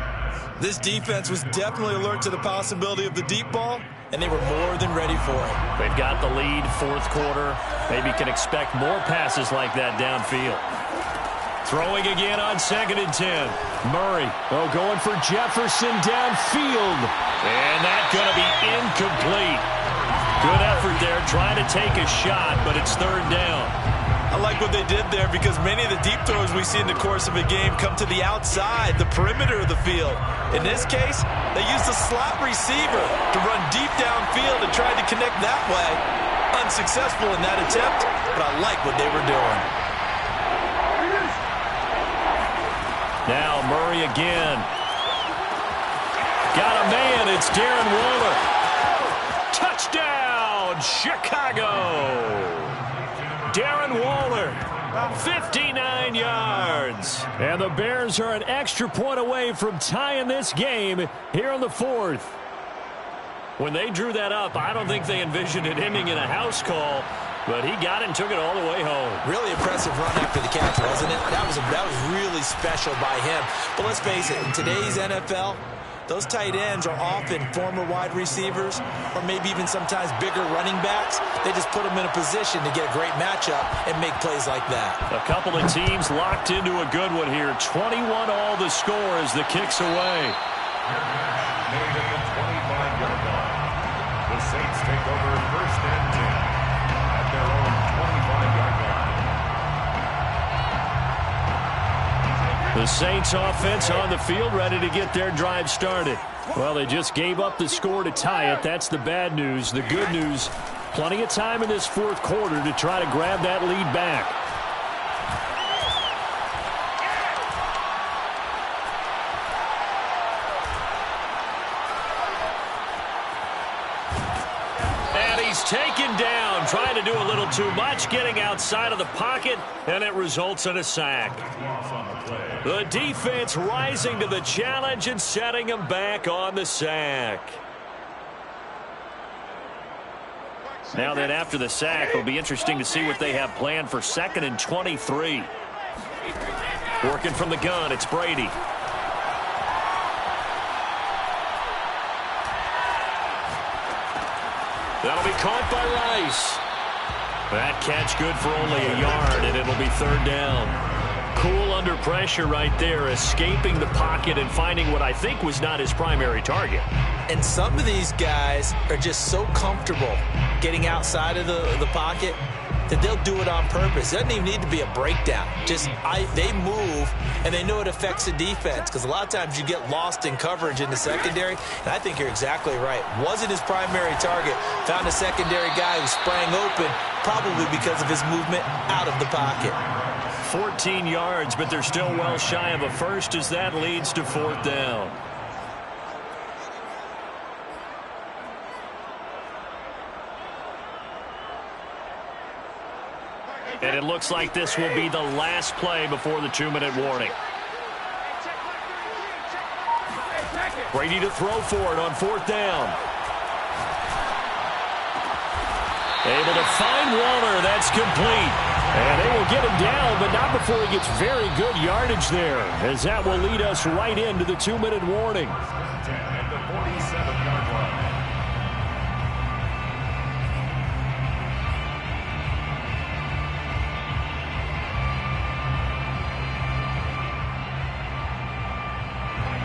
This defense was definitely alert to the possibility of the deep ball, and they were more than ready for it. They've got the lead, fourth quarter. Maybe can expect more passes like that downfield. Throwing again on 2nd and 10. Murray, going for Jefferson downfield. And that's going to be incomplete. Good effort there, trying to take a shot, but it's 3rd down. I like what they did there because many of the deep throws we see in the course of a game come to the outside, the perimeter of the field. In this case, they used a slot receiver to run deep downfield and tried to connect that way. Unsuccessful in that attempt, but I like what they were doing. Now Murray again. Got a man, it's Darren Waller. Touchdown, Chicago! Darren Waller, 59 yards. And the Bears are an extra point away from tying this game here in the 4th. When they drew that up, I don't think they envisioned it ending in a house call, but he got it and took it all the way home. Really impressive run after the catch, wasn't it? That was really special by him. But let's face it, in today's NFL, those tight ends are often former wide receivers or maybe even sometimes bigger running backs. They just put them in a position to get a great matchup and make plays like that. A couple of teams locked into a good one here. 21 all the score as the kick's away. Made at the 25-yard line. The Saints take over 1st and 10 at their own 25-yard line. The Saints offense on the field, ready to get their drive started. Well, they just gave up the score to tie it. That's the bad news. The good news, plenty of time in this 4th quarter to try to grab that lead back. And he's taken down, trying to do a little too much, getting outside of the pocket, and it results in a sack. The defense rising to the challenge and setting him back on the sack. Now then, after the sack, it'll be interesting to see what they have planned for 2nd and 23. Working from the gun, it's Brady. That'll be caught by Rice. That catch good for only a yard, and it'll be 3rd down. Cool under pressure right there, escaping the pocket and finding what I think was not his primary target. And some of these guys are just so comfortable getting outside of the pocket that they'll do it on purpose. It doesn't even need to be a breakdown. They move, and they know it affects the defense because a lot of times you get lost in coverage in the secondary, and I think you're exactly right. Wasn't his primary target. Found a secondary guy who sprang open, probably because of his movement out of the pocket. 14 yards, but they're still well shy of a first as that leads to 4th down. And it looks like this will be the last play before the 2-minute warning. Brady to throw for it on 4th down. Able to find Waller. That's complete. And they will get him down, but not before he gets very good yardage there, as that will lead us right into the 2-minute warning. At the 47-yard line.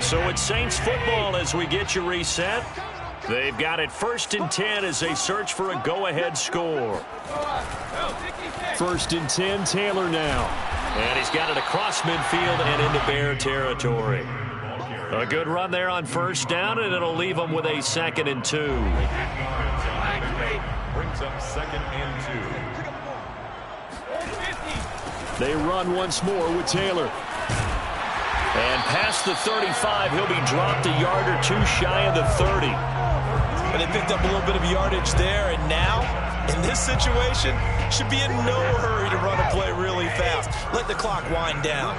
So it's Saints football as we get you reset. They've got it 1st and 10 as they search for a go-ahead score. 1st and 10, Taylor now. And he's got it across midfield and into Bear territory. A good run there on 1st down, and it'll leave them with a 2nd and 2. Brings up 2nd and 2. They run once more with Taylor. And past the 35, he'll be dropped a yard or two shy of the 30. But they picked up a little bit of yardage there, and now In this situation, should be in no hurry to run a play really fast. Let the clock wind down.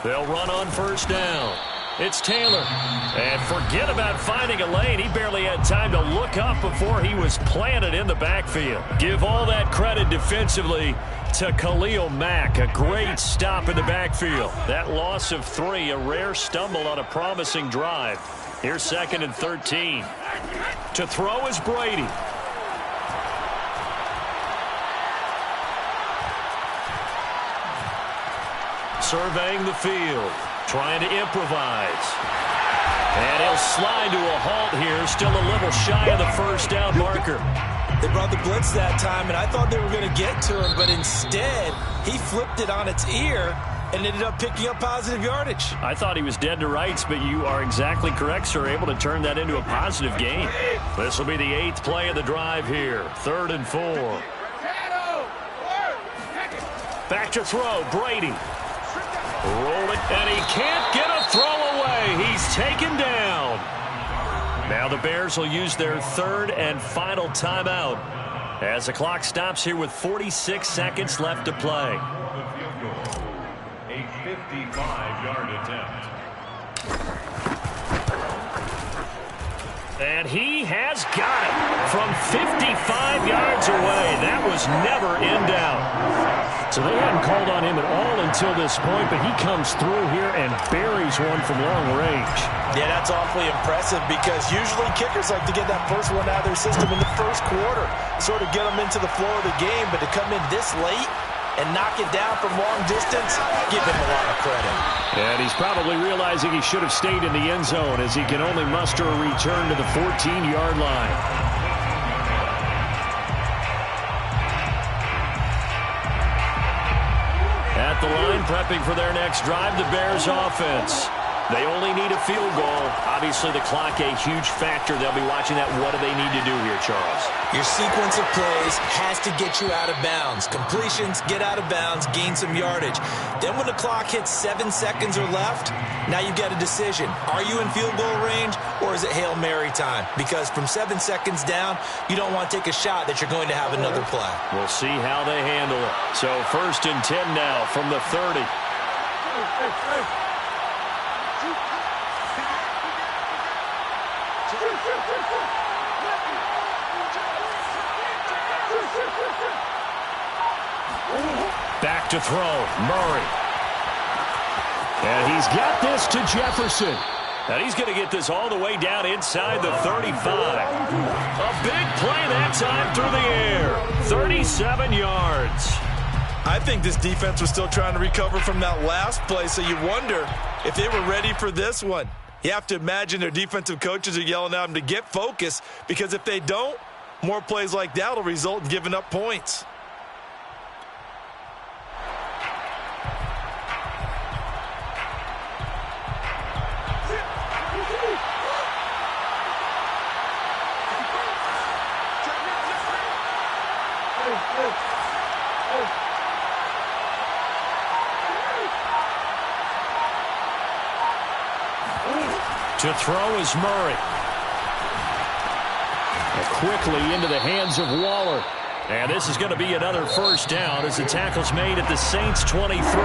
They'll run on first down. It's Taylor. And forget about finding a lane. He barely had time to look up before he was planted in the backfield. Give all that credit defensively to Khalil Mack. A great stop in the backfield. That loss of 3, a rare stumble on a promising drive. Here's 2nd and 13. To throw is Brady. Surveying the field, trying to improvise. And he'll slide to a halt here, still a little shy of the first down marker. They brought the blitz that time, and I thought they were going to get to him, but instead, he flipped it on its ear and ended up picking up positive yardage. I thought he was dead to rights, but you are exactly correct, sir, able to turn that into a positive gain. This will be the 8th play of the drive here, 3rd and 4. Back to throw, Brady. Roll it, and he can't get a throw away. He's taken down. Now the Bears will use their 3rd and final timeout as the clock stops here with 46 seconds left to play. A 55-yard attempt. And he has got it from 55 yards away. That was never in doubt. So they hadn't called on him at all until this point, but he comes through here and buries one from long range. Yeah, that's awfully impressive because usually kickers like to get that first one out of their system in the first quarter, sort of get them into the flow of the game, but to come in this late and knock it down from long distance, give him a lot of credit. And he's probably realizing he should have stayed in the end zone as he can only muster a return to the 14-yard line. At the line, prepping for their next drive, the Bears offense. They only need a field goal. Obviously, the clock a huge factor. They'll be watching that. What do they need to do here, Charles? Your sequence of plays has to get you out of bounds. Completions, get out of bounds, gain some yardage. Then when the clock hits 7 seconds or left, now you've got a decision. Are you in field goal range or is it Hail Mary time? Because from 7 seconds down, you don't want to take a shot that you're going to have another play. We'll see how they handle it. So 1st and 10 now from the 30. Back to throw, Murray. And he's got this to Jefferson. And he's going to get this all the way down inside the 35. A big play that time through the air. 37 yards. I think this defense was still trying to recover from that last play, so you wonder if they were ready for this one. You have to imagine their defensive coaches are yelling at them to get focused, because if they don't, more plays like that will result in giving up points. To throw is Murray. And quickly into the hands of Waller. And this is going to be another first down as the tackle's made at the Saints 23.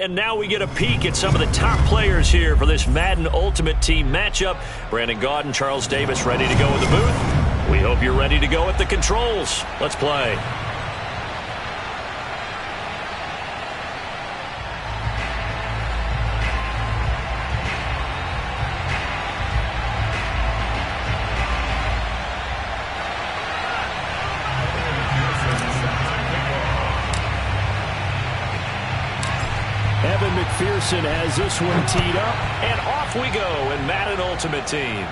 And now we get a peek at some of the top players here for this Madden Ultimate Team matchup. Brandon Gaudin, Charles Davis ready to go in the booth. We hope you're ready to go at the controls. Let's play. Evan McPherson has this one teed up. And off we go in Madden Ultimate Team.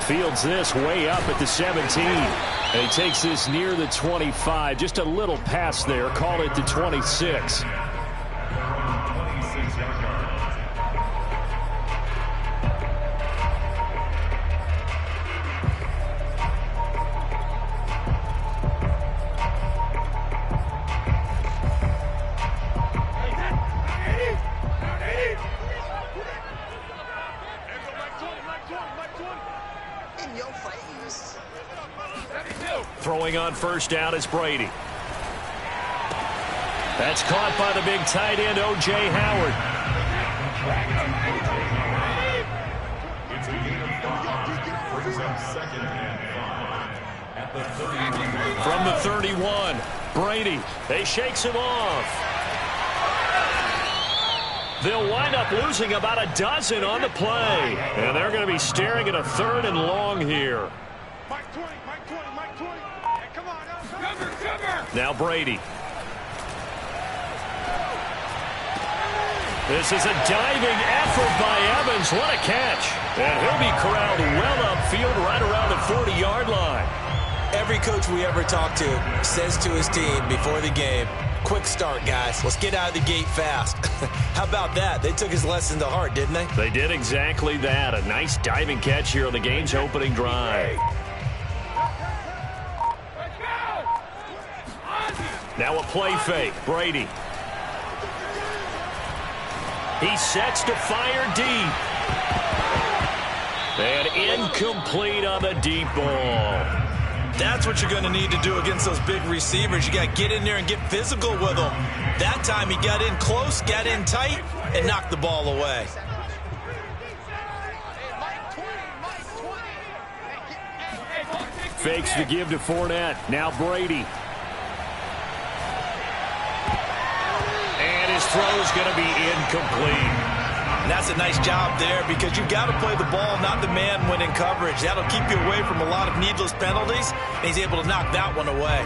Fields this way up at the 17. And he takes this near the 25. Just a little pass there. Call it the 26. Throwing on first down is Brady. That's caught by the big tight end, O.J. Howard. It's a gain of 5. Brings up 2nd and 5 at the 31. From the 31, Brady. They shakes him off. They'll wind up losing about a dozen on the play. And they're going to be staring at a 3rd and long here. Now Brady. This is a diving effort by Evans. What a catch. And he'll be corralled well upfield right around the 40-yard line. Every coach we ever talk to says to his team before the game, quick start, guys. Let's get out of the gate fast. How about that? They took his lesson to heart, didn't they? They did exactly that. A nice diving catch here on the game's opening drive. Now a play fake. Brady. He sets to fire deep. And incomplete on the deep ball. That's what you're going to need to do against those big receivers. You got to get in there and get physical with them. That time he got in close, got in tight, and knocked the ball away. Fakes the give to Fournette. Now Brady. And his throw's going to be incomplete. And that's a nice job there because you've got to play the ball, not the man when in coverage. That'll keep you away from a lot of needless penalties, and he's able to knock that one away.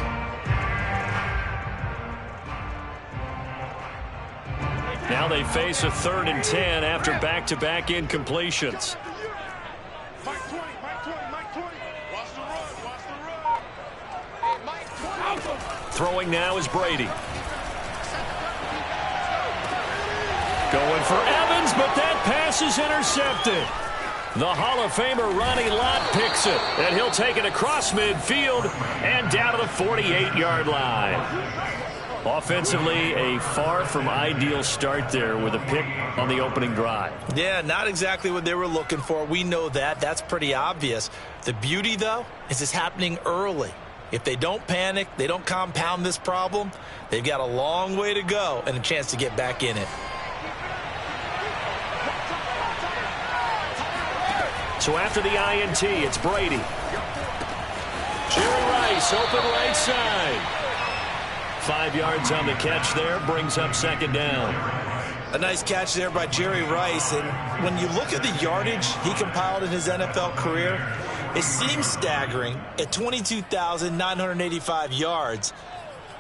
Now they face a 3rd and 10 after back-to-back incompletions. Throwing now is Brady. Going for Evans, but that pass is intercepted. The Hall of Famer Ronnie Lott picks it, and he'll take it across midfield and down to the 48-yard line. Offensively, a far from ideal start there with a pick on the opening drive. Yeah, not exactly what they were looking for. We know that. That's pretty obvious. The beauty, though, is it's happening early. If they don't panic, they don't compound this problem, they've got a long way to go and a chance to get back in it. So after the INT, it's Brady. Jerry Rice, open right side. 5 yards on the catch there, brings up 2nd down. A nice catch there by Jerry Rice. And when you look at the yardage he compiled in his NFL career, it seems staggering at 22,985 yards.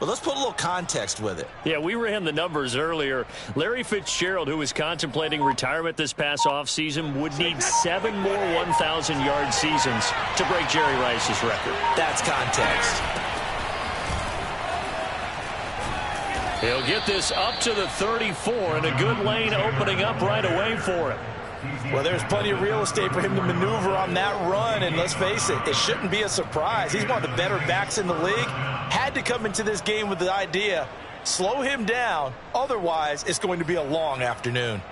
But let's put a little context with it. Yeah, we ran the numbers earlier. Larry Fitzgerald, who was contemplating retirement this past offseason, would need 7 more 1,000-yard seasons to break Jerry Rice's record. That's context. He'll get this up to the 34, and a good lane opening up right away for him. Well, there's plenty of real estate for him to maneuver on that run, and let's face it, it shouldn't be a surprise. He's one of the better backs in the league. Had to come into this game with the idea, slow him down, otherwise it's going to be a long afternoon.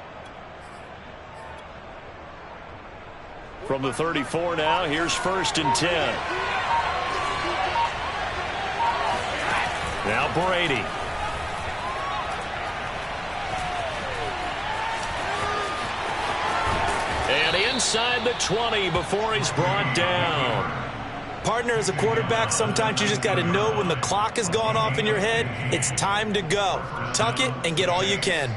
From the 34 now, here's 1st and 10. Now Brady. And inside the 20 before he's brought down. Partner, as a quarterback, sometimes you just got to know when the clock has gone off in your head, it's time to go. Tuck it and get all you can.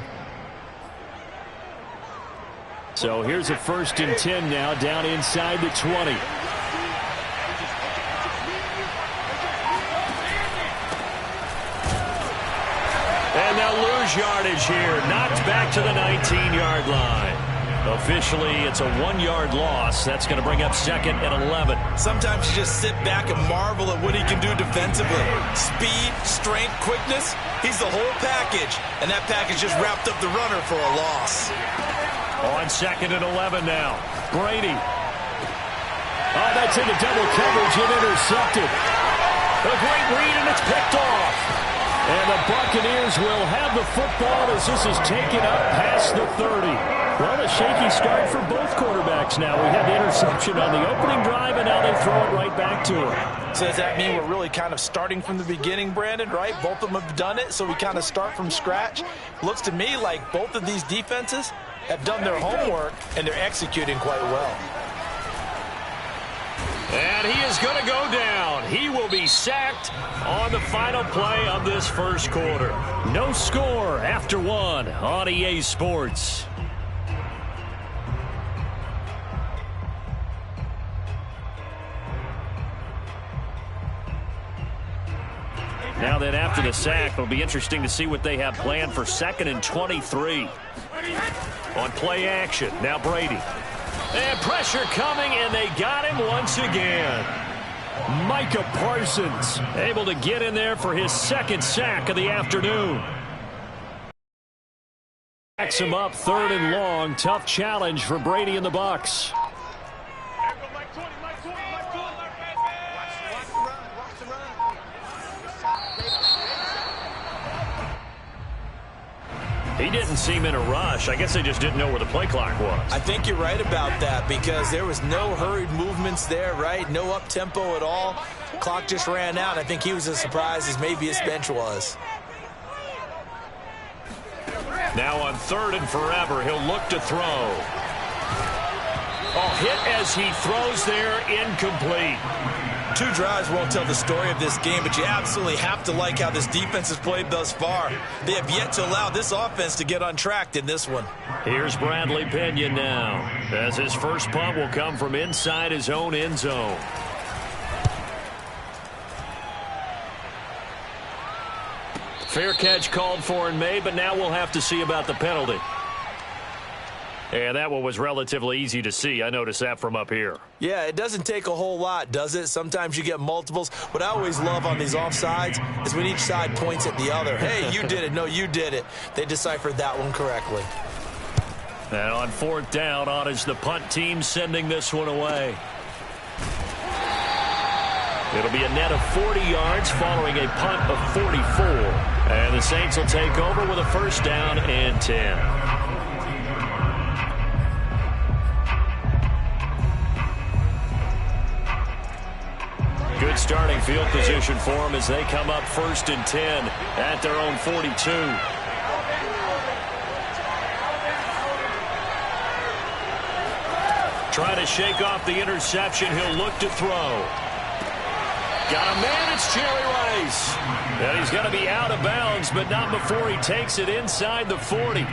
So here's a 1st and 10 now, down inside the 20. And they'll lose yardage here. Knocked back to the 19-yard line. Officially, it's a 1-yard loss. That's going to bring up 2nd and 11. Sometimes you just sit back and marvel at what he can do defensively. Speed, strength, quickness. He's the whole package. And that package just wrapped up the runner for a loss. On 2nd and 11 now. Brady. Oh, that's into double coverage and intercepted. A great read, and it's picked off. And the Buccaneers will have the football as this is taken up past the 30. Well, a shaky start for both quarterbacks now. We had the interception on the opening drive, and now they throw it right back to him. So does that mean we're really kind of starting from the beginning, Brandon, right? Both of them have done it, so we kind of start from scratch. Looks to me like both of these defenses have done their homework, and they're executing quite well. And he is going to go down. He will be sacked on the final play of this first quarter. No score after 1 on EA Sports. Now then, after the sack, it'll be interesting to see what they have planned for 2nd and 23. On play action, now Brady. And pressure coming, and they got him once again. Micah Parsons Able to get in there for his 2nd sack of the afternoon. backs him up 3rd and long. Tough challenge for Brady and the Bucs. He didn't seem in a rush. I guess they just didn't know where the play clock was. I think you're right about that because there was no hurried movements there, right? No up-tempo at all. Clock just ran out. I think he was as surprised as maybe his bench was. Now on 3rd and forever, he'll look to throw. Oh, hit as he throws there, incomplete. 2 drives won't tell the story of this game, but you absolutely have to like how this defense has played thus far. They have yet to allow this offense to get untracked in this one. Here's Bradley Pinion now, as his first punt will come from inside his own end zone. Fair catch called for and made, but now we'll have to see about the penalty. And that one was relatively easy to see. I noticed that from up here. Yeah, it doesn't take a whole lot, does it? Sometimes you get multiples. What I always love on these offsides is when each side points at the other. Hey, you did it. No, you did it. They deciphered that one correctly. And on 4th down, on is the punt team sending this one away. It'll be a net of 40 yards following a punt of 44. And the Saints will take over with a 1st down and 10. Good starting field position for them as they come up 1st and 10 at their own 42. Trying to shake off the interception. He'll look to throw. Got a man, it's Jerry Rice. And he's going to be out of bounds, but not before he takes it inside the 40.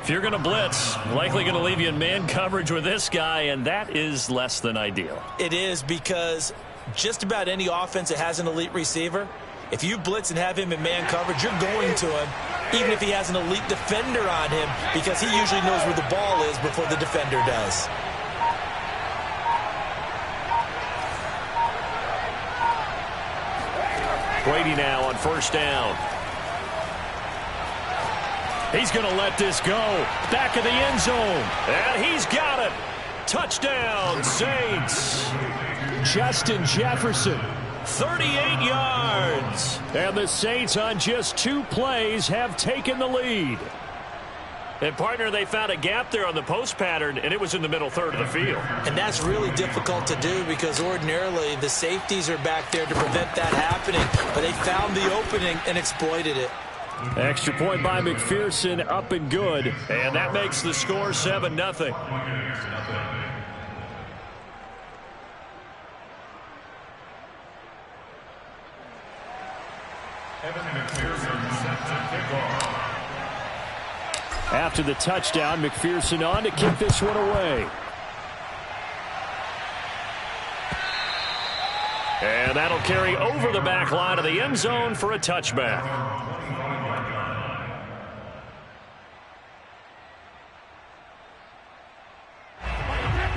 If you're going to blitz, likely going to leave you in man coverage with this guy, and that is less than ideal. It is because just about any offense that has an elite receiver, if you blitz and have him in man coverage, you're going to him, even if he has an elite defender on him, because he usually knows where the ball is before the defender does. Brady now on 1st down. He's going to let this go. Back of the end zone. And he's got it. Touchdown, Saints. Justin Jefferson. 38 yards. And the Saints on just 2 plays have taken the lead. And, partner, they found a gap there on the post pattern, and it was in the middle 3rd of the field. And that's really difficult to do because ordinarily the safeties are back there to prevent that happening. But they found the opening and exploited it. Extra point by McPherson, up and good. And that makes the score 7-0. Evan McPherson set to kick off. After the touchdown, McPherson on to kick this one away. And that'll carry over the back line of the end zone for a touchback.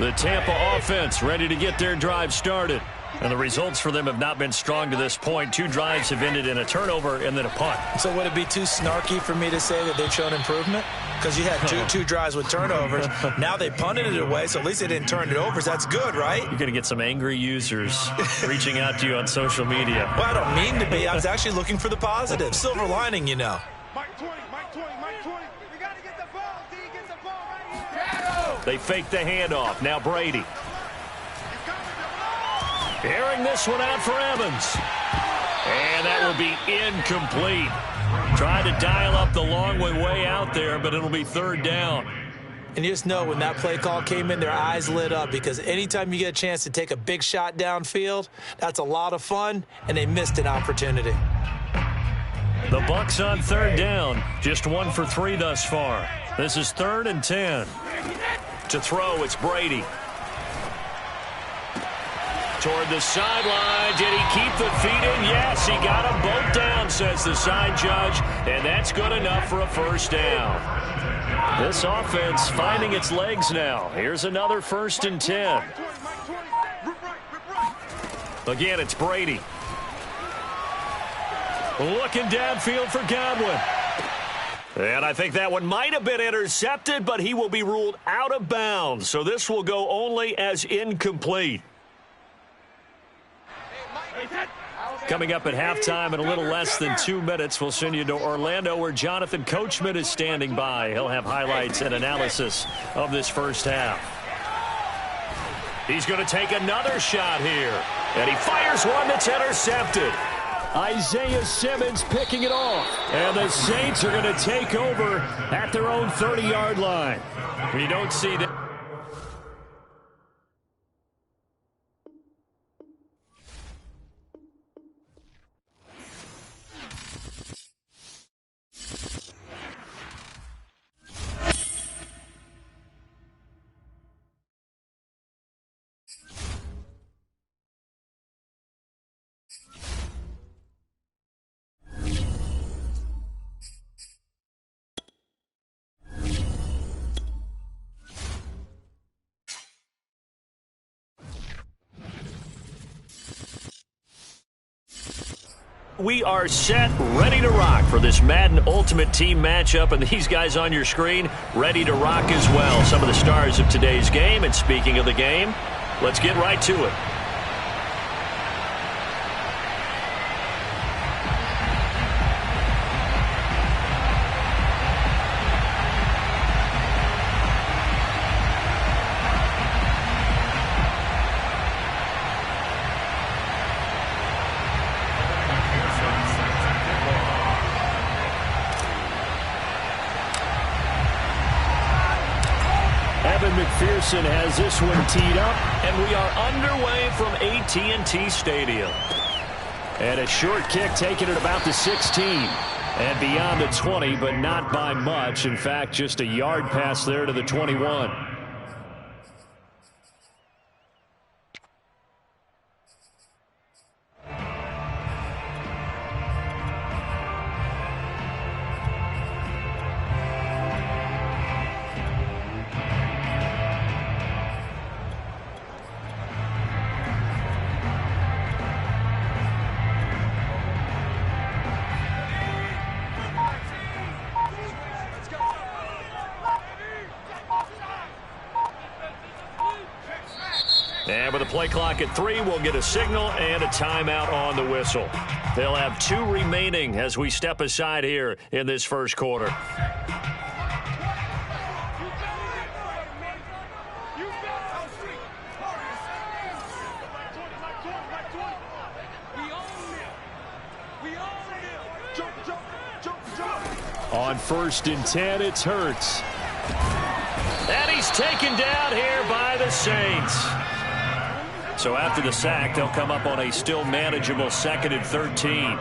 The Tampa offense ready to get their drive started. And the results for them have not been strong to this point. 2 drives have ended in a turnover and then a punt. So would it be too snarky for me to say that they've shown improvement? Because you had two drives with turnovers. Now they punted it away, so at least they didn't turn it over. So that's good, right? You're going to get some angry users reaching out to you on social media. Well, I don't mean to be. I was actually looking for the positive. Silver lining, you know. Mike 20, Mike 20, Mike 20. We got to get the ball, D. Get the ball right here. They fake the handoff. Now Brady. Airing this one out for Evans. And that will be incomplete. Tried to dial up the long way out there, but it'll be 3rd down. And you just know when that play call came in, their eyes lit up, because anytime you get a chance to take a big shot downfield, that's a lot of fun, and they missed an opportunity. The Bucs on 3rd down. Just 1 for 3 thus far. This is 3rd and 10. To throw, it's Brady. Toward the sideline. Did he keep the feet in? Yes, he got them both down, says the side judge, and that's good enough for a 1st down. This offense finding its legs now. Here's another 1st and 10. Again, it's Brady. Looking downfield for Godwin. And I think that one might have been intercepted, but he will be ruled out of bounds. So this will go only as incomplete. Coming up at halftime in a little less than 2 minutes, we'll send you to Orlando where Jonathan Coachman is standing by. He'll have highlights and analysis of this first half. He's going to take another shot here. And he fires one that's intercepted. Isaiah Simmons picking it off. And the Saints are going to take over at their own 30-yard line. We don't see that. We are set, ready to rock for this Madden Ultimate Team matchup, and these guys on your screen ready to rock as well. Some of the stars of today's game, and speaking of the game, let's get right to it. McPherson has this one teed up, and we are underway from AT&T Stadium. And a short kick taken at about the 16 and beyond the 20, but not by much. In fact, just a yard pass there to the 21. And with the play clock at 3, we'll get a signal and a timeout on the whistle. They'll have 2 remaining as we step aside here in this first quarter. On 1st and 10, it's Hurts. And he's taken down here by the Saints. So after the sack, they'll come up on a still manageable 2nd and 13.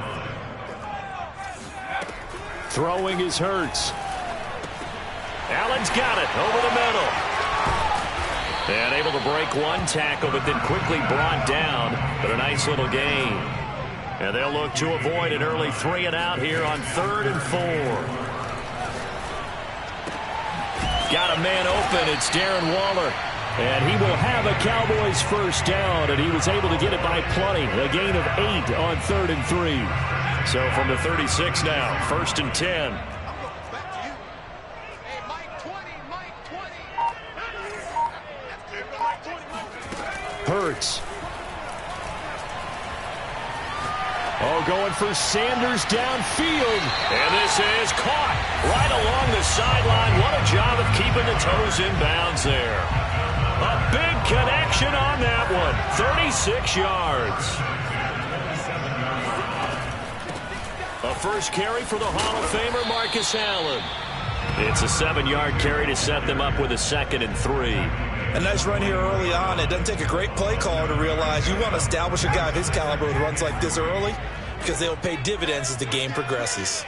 Throwing is Hurts. Allen's got it over the middle. And able to break one tackle, but then quickly brought down. But a nice little gain. And they'll look to avoid an early 3 and out here on 3rd and 4. Got a man open. It's Darren Waller. And he will have a Cowboys first down, and he was able to get it by plenty. A gain of 8 on 3rd and 3. So from the 36 now, 1st and 10. Hurts. Oh, going for Sanders downfield. And this is caught right along the sideline. What a job of keeping the toes in bounds there. A big connection on that one. 36 yards. A first carry for the Hall of Famer Marcus Allen. It's a 7-yard carry to set them up with a 2nd and 3. A nice run here early on. It doesn't take a great play caller to realize you want to establish a guy of his caliber with runs like this early because they'll pay dividends as the game progresses.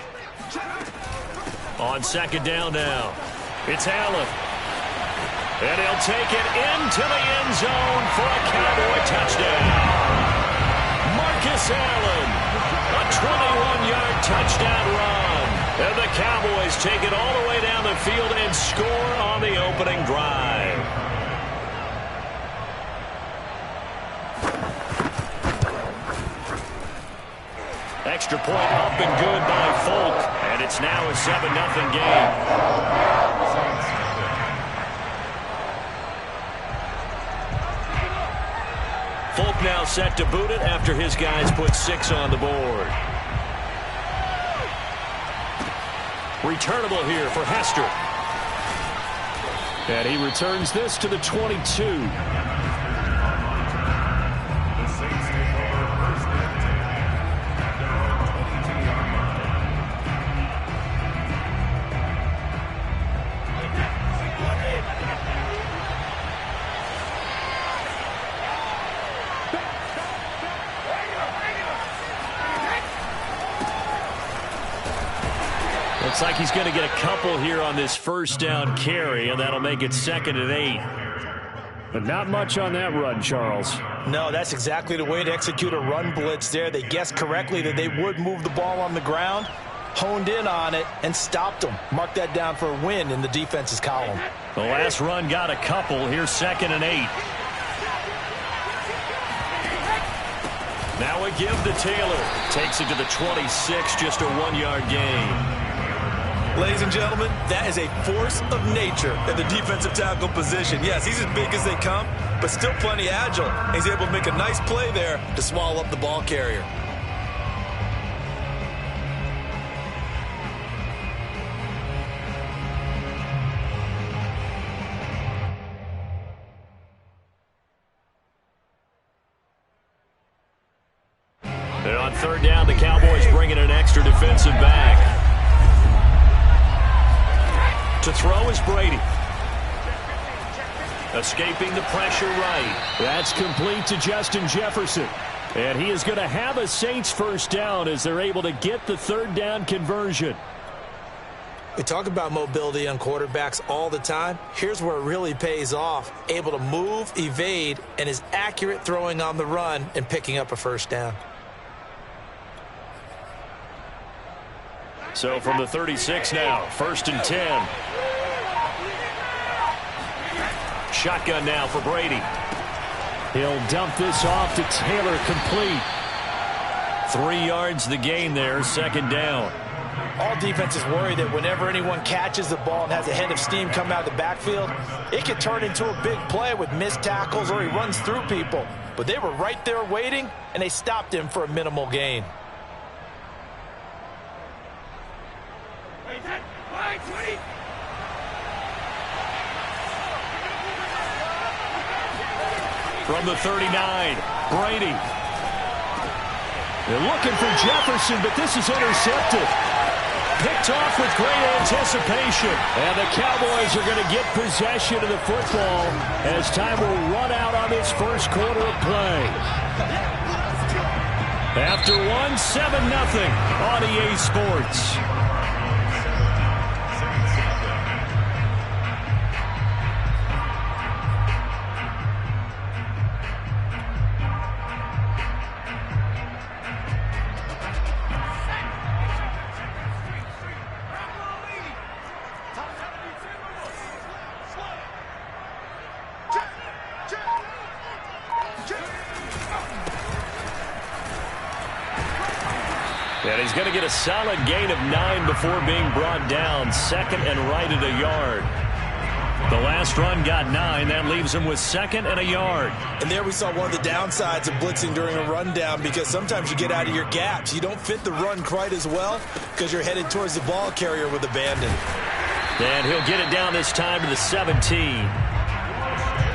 On 2nd down now, it's Allen. And he'll take it into the end zone for a Cowboy touchdown. Marcus Allen, a 21-yard touchdown run. And the Cowboys take it all the way down the field and score on the opening drive. Extra point up and good by Folk. And it's now a 7-0 game. Folk now set to boot it after his guys put 6 on the board. Returnable here for Hester. And he returns this to the 22. Looks like he's going to get a couple here on this first down carry, and that'll make it 2nd and 8. But not much on that run, Charles. No, that's exactly the way to execute a run blitz there. They guessed correctly that they would move the ball on the ground, honed in on it, and stopped them. Mark that down for a win in the defense's column. The last run got a couple. Here's 2nd and 8. Now a give to Taylor. Takes it to the 26, just a 1-yard gain. Ladies and gentlemen, that is a force of nature at the defensive tackle position. Yes, he's as big as they come, but still plenty agile. He's able to make a nice play there to swallow up the ball carrier. And on 3rd down, the Cowboys bringing an extra defensive back. To throw is Brady. Escaping the pressure right. That's complete to Justin Jefferson. And he is going to have a Saints first down as they're able to get the 3rd down conversion. We talk about mobility on quarterbacks all the time. Here's where it really pays off. Able to move, evade, and is accurate throwing on the run and picking up a first down. So from the 36 now, 1st and 10. Shotgun now for Brady. He'll dump this off to Taylor, complete. 3 yards the gain there, 2nd down. All defenses worry that whenever anyone catches the ball and has a head of steam come out of the backfield, it could turn into a big play with missed tackles or he runs through people. But they were right there waiting, and they stopped him for a minimal gain. From the 39, Brady. They're looking for Jefferson, but this is intercepted. Picked off with great anticipation. And the Cowboys are going to get possession of the football as time will run out on this first quarter of play. After 7-0 on EA Sports. he's going to get a solid gain of 9 before being brought down. Second and right at a yard. The last run got 9. That leaves him with second and a yard. And there we saw one of the downsides of blitzing during a rundown, because sometimes you get out of your gaps. You don't fit the run quite as well because you're headed towards the ball carrier with abandon. And he'll get it down this time to the 17.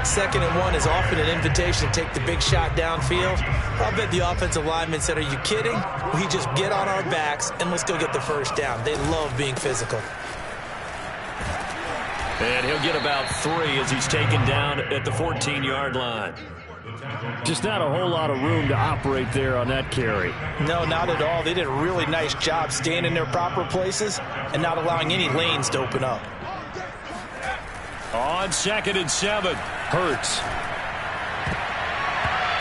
Second and 1 is often an invitation to take the big shot downfield. I'll bet the offensive lineman said, "Are you kidding? We just get on our backs and let's go get the first down." They love being physical. And he'll get about 3 as he's taken down at the 14-yard line. Just not a whole lot of room to operate there on that carry. No, not at all. They did a really nice job staying in their proper places and not allowing any lanes to open up. On second and 7, Hurts.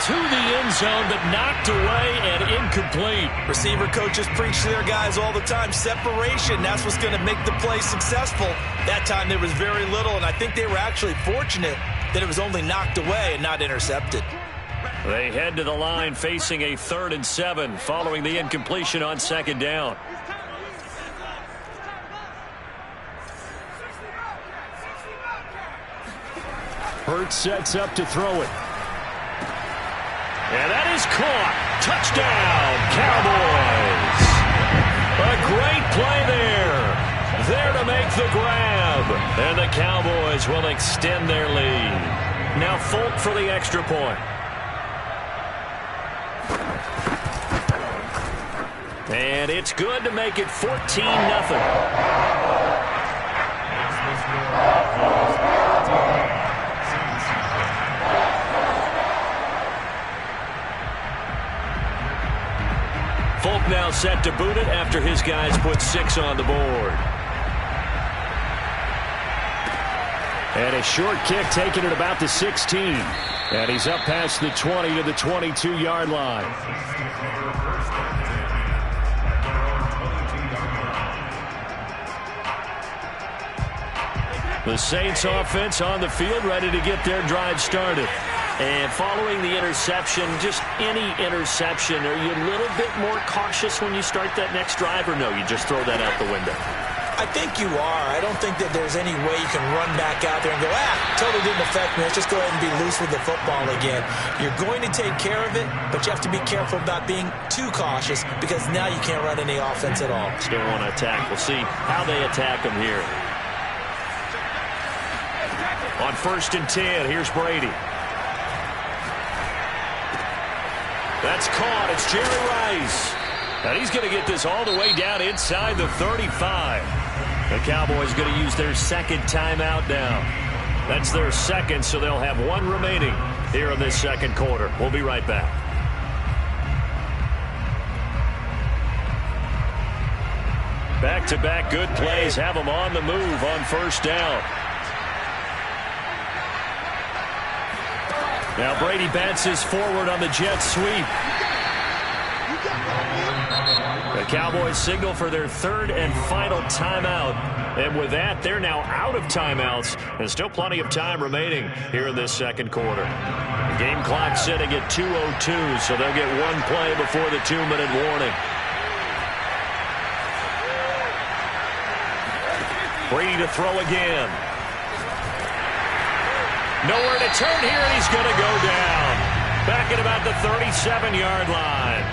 To the end zone, but knocked away and incomplete. Receiver coaches preach to their guys all the time. Separation, that's what's going to make the play successful. That time there was very little, and I think they were actually fortunate that it was only knocked away and not intercepted. They head to the line facing a 3rd and 7 following the incompletion on second down. Hurts sets up to throw it. And that is caught. Touchdown, Cowboys. A great play there. There to make the grab. And the Cowboys will extend their lead. Now Folk for the extra point. And it's good to make it 14-0. Folk now set to boot it after his guys put 6 on the board. And a short kick taken at about the 16. And he's up past the 20 to the 22-yard line. The Saints offense on the field, ready to get their drive started. And following the interception, just any interception, are you a little bit more cautious when you start that next drive, or no, you just throw that out the window? I think you are. I don't think that there's any way you can run back out there and go, totally didn't affect me. Let's just go ahead and be loose with the football again. You're going to take care of it, but you have to be careful about being too cautious, because now you can't run any offense at all. Still want to attack. We'll see how they attack them here. On 1st and 10, here's Brady. That's caught. It's Jerry Rice. And he's going to get this all the way down inside the 35. The Cowboys going to use their second timeout now. That's their second, so they'll have 1 remaining here in this second quarter. We'll be right back. Back-to-back good plays have them on the move on 1st down. Now Brady bounces forward on the jet sweep. The Cowboys signal for their 3rd and final timeout. And with that, they're now out of timeouts. And still plenty of time remaining here in this second quarter. The game clock sitting at 2:02, so they'll get 1 play before the 2-minute warning. Brady to throw again. Nowhere to turn here, and he's going to go down. Back at about the 37-yard line.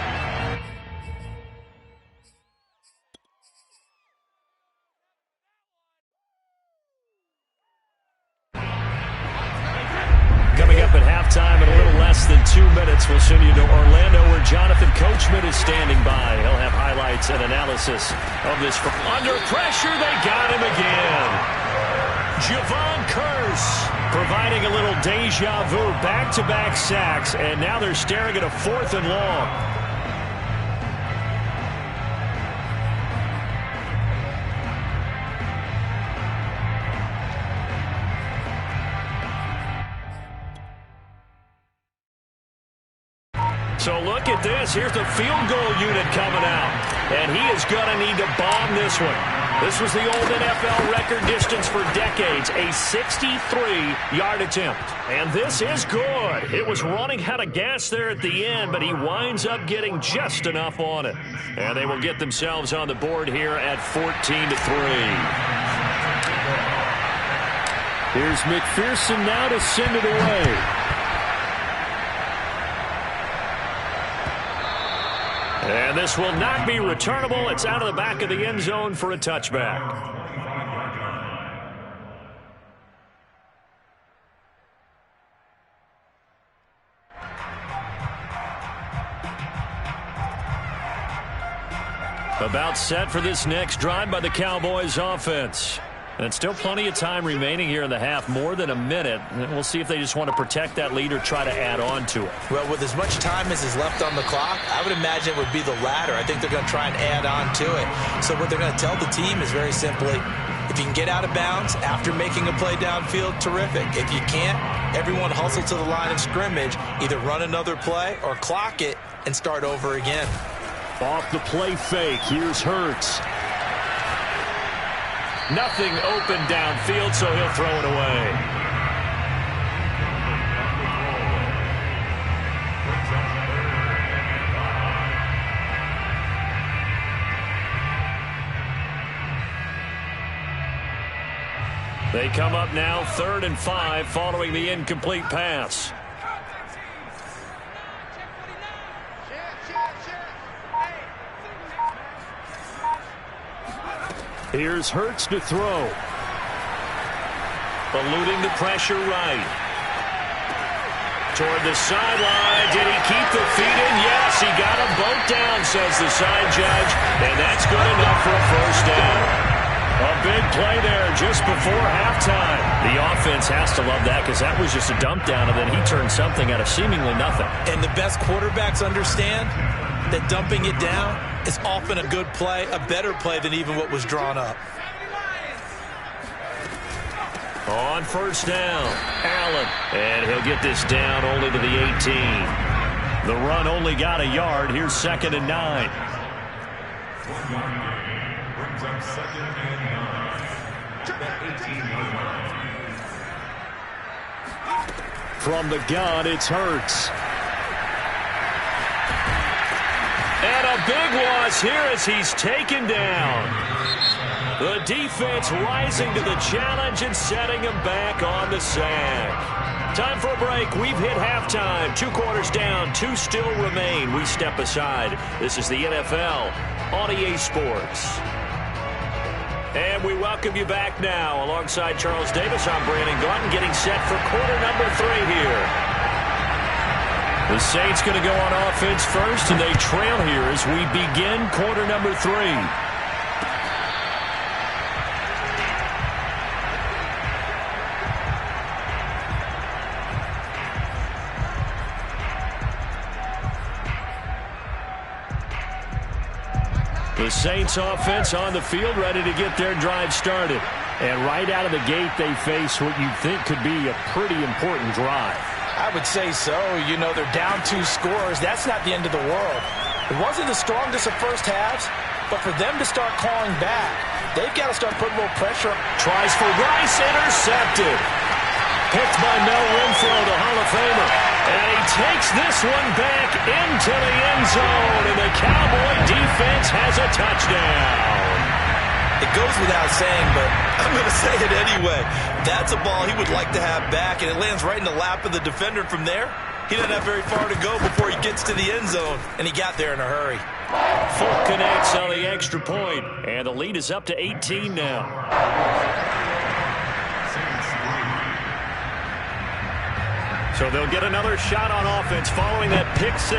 Coming up at halftime in a little less than 2 minutes, we'll send you to Orlando, where Jonathan Coachman is standing by. He'll have highlights and analysis of this. Under pressure, they got him again. Javon Curse providing a little deja vu, back-to-back sacks, and now they're staring at a 4th and long. So look at this. Here's the field goal unit coming out, and he is going to need to bomb this one. This was the old NFL record distance for decades, a 63-yard attempt. And this is good. It was running out of gas there at the end, but he winds up getting just enough on it. And they will get themselves on the board here at 14-3. Here's McPherson now to send it away. And this will not be returnable. It's out of the back of the end zone for a touchback. About set for this next drive by the Cowboys offense. And still plenty of time remaining here in the half, more than a minute. And we'll see if they just want to protect that lead or try to add on to it. Well, with as much time as is left on the clock, I would imagine it would be the latter. I think they're going to try and add on to it. So what they're going to tell the team is very simply, if you can get out of bounds after making a play downfield, terrific. If you can't, everyone hustle to the line of scrimmage, either run another play or clock it and start over again. Off the play fake, here's Hurts. Nothing open downfield, so he'll throw it away. They come up now 3rd and 5 following the incomplete pass. Here's Hurts to throw. Eluding the pressure right. Toward the sideline. Did he keep the feet in? Yes, he got them both down, says the side judge. And that's good enough for a first down. A big play there just before halftime. The offense has to love that because that was just a dump down, and then he turned something out of seemingly nothing. And the best quarterbacks understand that dumping it down is often a good play, a better play than even what was drawn up. On first down, Allen. And he'll get this down only to the 18. The run only got a yard. Here's 2nd and 9. Brings up 2nd and 9. From the gun, it's Hurts. And a big loss here as he's taken down. The defense rising to the challenge and setting him back on the sack. Time for a break. We've hit halftime. 2 quarters down, 2 still remain. We step aside. This is the NFL on EA Sports. And we welcome you back now. Alongside Charles Davis, I'm Brandon Gaudin, getting set for quarter number 3 here. The Saints going to go on offense first, and they trail here as we begin quarter number 3. The Saints offense on the field, ready to get their drive started. And right out of the gate, they face what you think could be a pretty important drive. I would say so. You know, they're down 2 scores. That's not the end of the world. It wasn't the strongest of first halves, but for them to start calling back, they've got to start putting a little pressure. Tries for Rice, intercepted. Picked by Mel Renfro, the Hall of Famer. And he takes this one back into the end zone, and the Cowboy defense has a touchdown. It goes without saying, but I'm going to say it anyway. That's a ball he would like to have back, and it lands right in the lap of the defender from there. He doesn't have very far to go before he gets to the end zone, and he got there in a hurry. Folk connects on the extra point, and the lead is up to 18 now. So they'll get another shot on offense following that pick 6,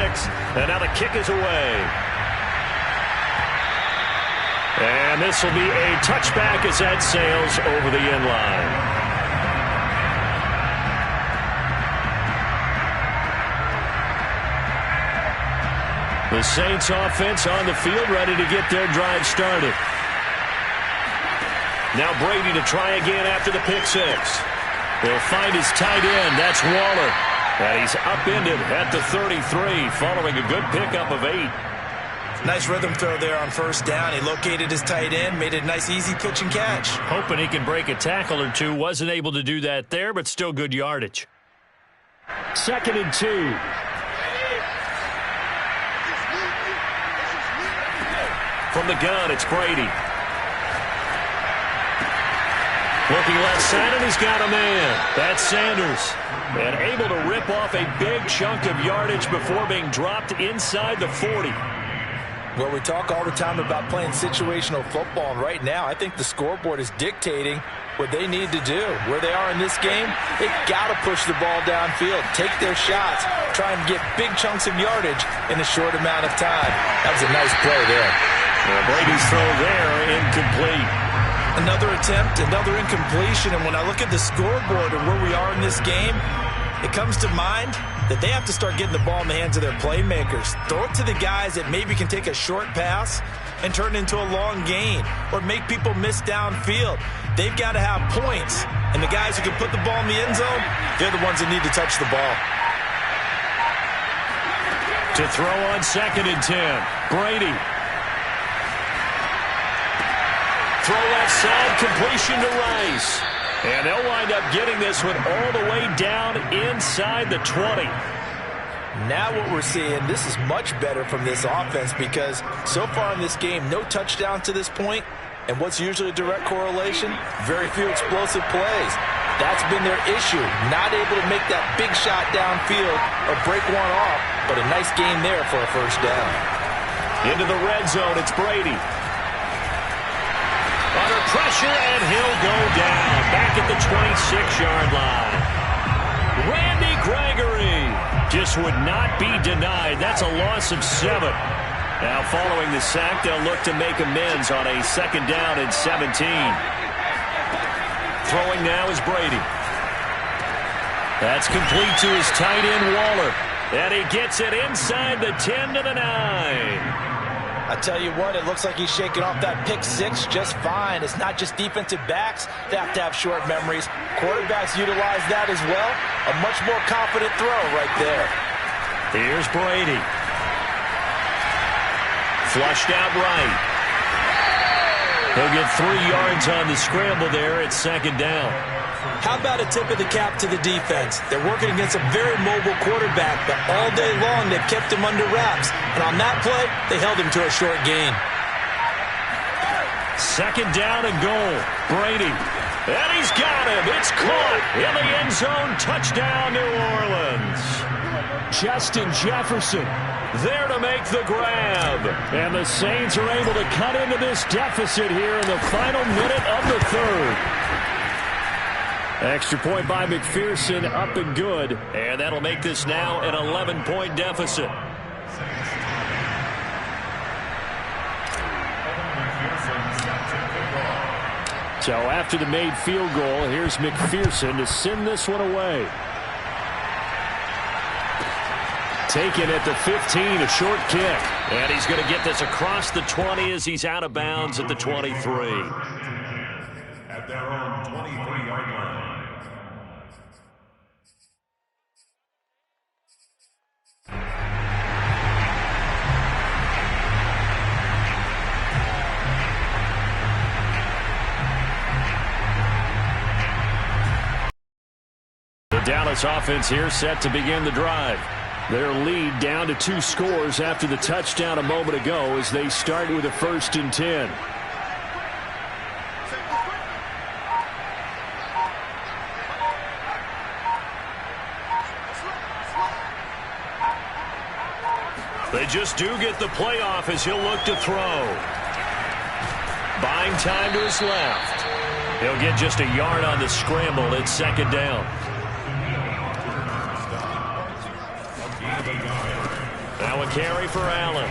and now the kick is away. And this will be a touchback as that sails over the end line. The Saints offense on the field, ready to get their drive started. Now Brady to try again after the pick 6. He'll find his tight end. That's Waller. And he's upended at the 33 following a good pickup of 8. Nice rhythm throw there on first down. He located his tight end, made it a nice, easy pitch and catch. Hoping he can break a tackle or two. Wasn't able to do that there, but still good yardage. 2nd and 2. From the gun, it's Brady. Looking left side, and he's got a man. That's Sanders. And able to rip off a big chunk of yardage before being dropped inside the 40. Well, we talk all the time about playing situational football, and right now I think the scoreboard is dictating what they need to do. Where they are in this game, they've got to push the ball downfield, take their shots, try and get big chunks of yardage in a short amount of time. That was a nice play there. Well, Brady's throw there, incomplete. Another attempt, another incompletion, and when I look at the scoreboard and where we are in this game, it comes to mind that they have to start getting the ball in the hands of their playmakers. Throw it to the guys that maybe can take a short pass and turn it into a long gain or make people miss downfield. They've got to have points, and the guys who can put the ball in the end zone, they're the ones that need to touch the ball. To throw on 2nd and 10, Brady. Throw left side, completion to Rice. And they'll wind up getting this one all the way down inside the 20. Now what we're seeing, this is much better from this offense because so far in this game, no touchdowns to this point. And what's usually a direct correlation? Very few explosive plays. That's been their issue. Not able to make that big shot downfield or break one off, but a nice game there for a first down. Into the red zone, it's Brady. Under pressure, and he'll go down. Back at the 26-yard line. Randy Gregory just would not be denied. That's a loss of 7. Now following the sack, they'll look to make amends on a 2nd down and 17. Throwing now is Brady. That's complete to his tight end, Waller. And he gets it inside the 10 to the 9. I tell you what, it looks like he's shaking off that pick 6 just fine. It's not just defensive backs that have to have short memories. Quarterbacks utilize that as well. A much more confident throw right there. Here's Brady. Flushed out right. He'll get 3 yards on the scramble there at 2nd down. How about a tip of the cap to the defense? They're working against a very mobile quarterback, but all day long they've kept him under wraps. And on that play, they held him to a short gain. 2nd down and goal. Brady. And he's got him. It's caught in the end zone. Touchdown, New Orleans. Justin Jefferson there to make the grab. And the Saints are able to cut into this deficit here in the final minute of the 3rd. Extra point by McPherson, up and good. And that'll make this now an 11-point deficit. So after the made field goal, here's McPherson to send this one away. Taken at the 15, a short kick. And he's going to get this across the 20 as he's out of bounds at the 23. At their own 23-yard line. The Dallas offense here set to begin the drive. Their lead down to 2 scores after the touchdown a moment ago as they start with a 1st and 10. They just do get the playoff as he'll look to throw. Buying time to his left. He'll get just a yard on the scramble. It's 2nd down. Now a carry for Allen.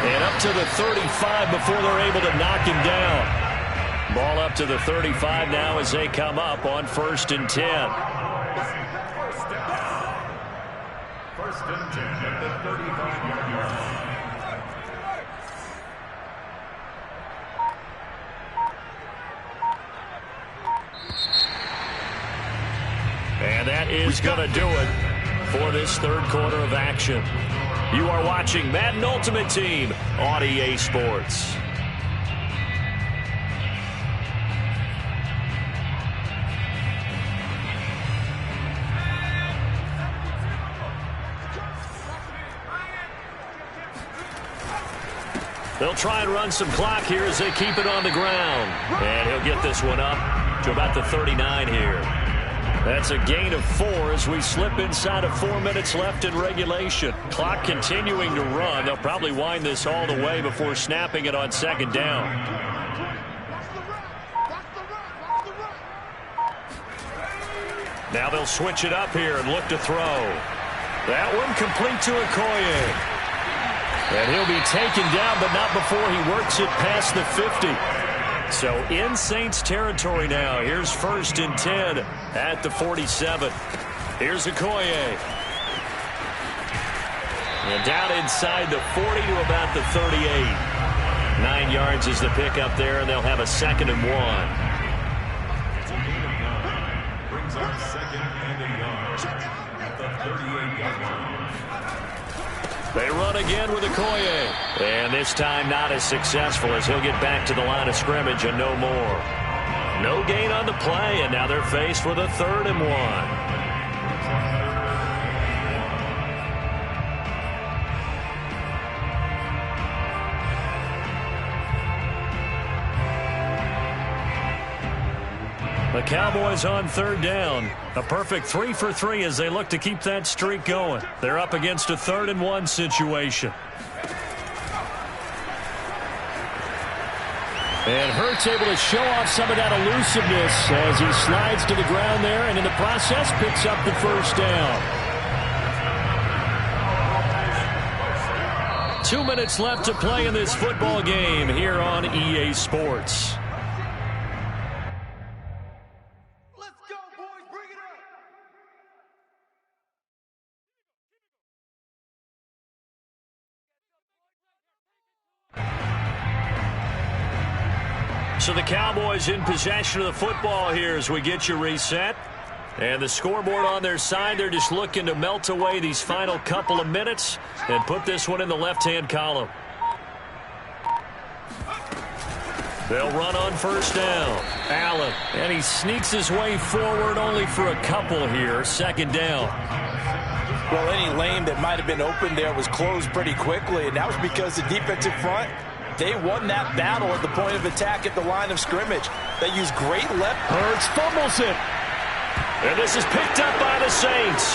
And up to the 35 before they're able to knock him down. Ball up to the 35 now as they come up on 1st and 10. 1st and 10 at the 35-yard line. And that is going to do it for this 3rd quarter of action. You are watching Madden Ultimate Team on EA Sports. They'll try and run some clock here as they keep it on the ground. And he'll get this one up to about the 39 here. That's a gain of 4 as we slip inside of 4 minutes left in regulation. Clock continuing to run. They'll probably wind this all the way before snapping it on second down. Now they'll switch it up here and look to throw. That one complete to Okoye. And he'll be taken down, but not before he works it past the 50. So in Saints territory now. Here's 1st and 10 at the 47. Here's Okoye. And down inside the 40 to about the 38. 9 yards is the pickup there, and they'll have a 2nd and 1. It's a gain of 9. Brings up 2nd and a yard at the 38-yard line. They run again with Okoye. And this time not as successful as he'll get back to the line of scrimmage and no more. No gain on the play, and now they're faced with a 3rd and 1. The Cowboys on 3rd down. A perfect 3 for 3 as they look to keep that streak going. They're up against a 3rd and 1 situation. And Hurts able to show off some of that elusiveness as he slides to the ground there, and in the process picks up the 1st down. 2 minutes left to play in this football game here on EA Sports. So the Cowboys in possession of the football here as we get you reset. And the scoreboard on their side, they're just looking to melt away these final couple of minutes and put this one in the left-hand column. They'll run on 1st down. Allen, and he sneaks his way forward only for a couple here. 2nd down. Well, any lane that might have been open there was closed pretty quickly, and that was because the defensive front, they won that battle at the point of attack at the line of scrimmage. They used great left. Hurts fumbles it. And this is picked up by the Saints.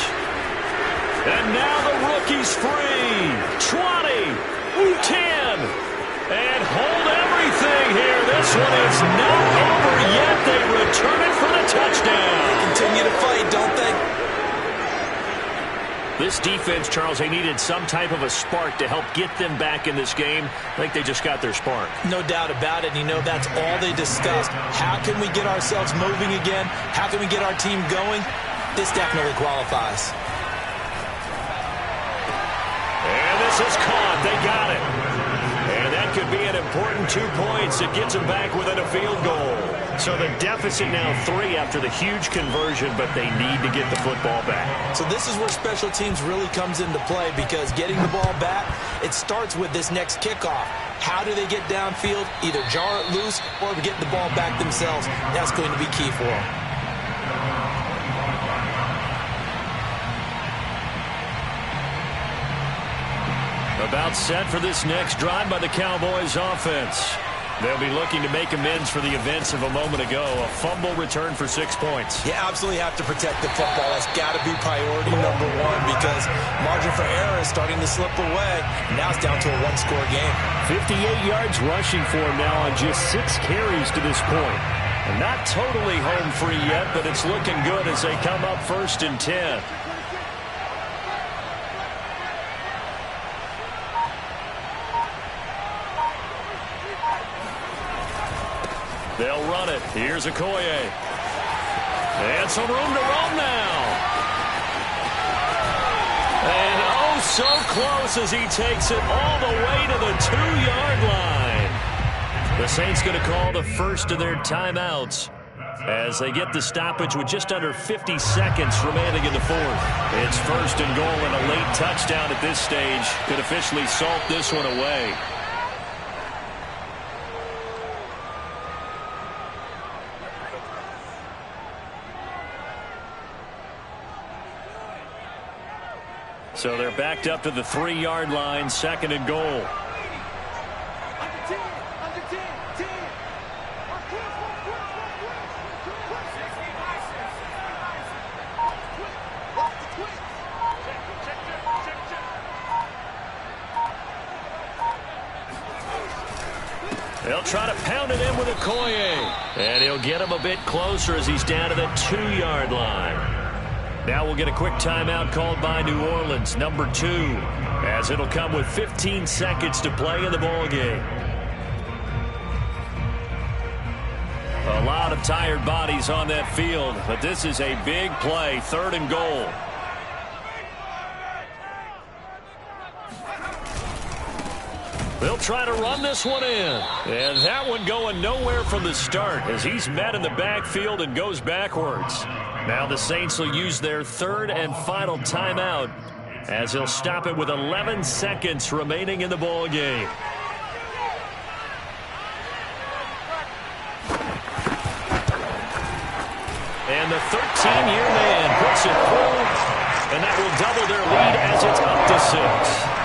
And now the rookie's free. 20, 10, and hold everything here. This one is not over yet. They return it for the touchdown. They continue to fight, don't they? This defense, Charles, they needed some type of a spark to help get them back in this game. I think they just got their spark. No doubt about it. You know, that's all they discussed. How can we get ourselves moving again? How can we get our team going? This definitely qualifies. And this is caught. They got it. And that could be an important 2 points. It gets them back within a field goal. So the deficit now 3 after the huge conversion, but they need to get the football back. So this is where special teams really comes into play, because getting the ball back, it starts with this next kickoff. How do they get downfield? Either jar it loose or get the ball back themselves. That's going to be key for them. About set for this next drive by the Cowboys offense. They'll be looking to make amends for the events of a moment ago. A fumble return for 6 points. You absolutely have to protect the football. That's got to be priority number 1, because margin for error is starting to slip away. Now it's down to a 1-score game. 58 yards rushing for him now on just 6 carries to this point. And not totally home free yet, but it's looking good as they come up 1st and 10. They'll run it. Here's Okoye. And some room to roam now. And oh, so close as he takes it all the way to the 2-yard line. The Saints going to call the first of their timeouts. as they get the stoppage with just under 50 seconds remaining in the fourth. It's 1st and goal, and a late touchdown at this stage could officially salt this one away. So they're backed up to the 3-yard line, 2nd and goal. They'll try to pound it in with Okoye. And he'll get him a bit closer as he's down to the 2-yard line. Now we'll get a quick timeout called by New Orleans, number 2, as it'll come with 15 seconds to play in the ball game. A lot of tired bodies on that field, but this is a big play, 3rd and goal. They'll try to run this one in. And that one going nowhere from the start as he's met in the backfield and goes backwards. Now the Saints will use their 3rd and final timeout as they'll stop it with 11 seconds remaining in the ball game. And the 13-year man puts it through, and that will double their lead as it's up to 6.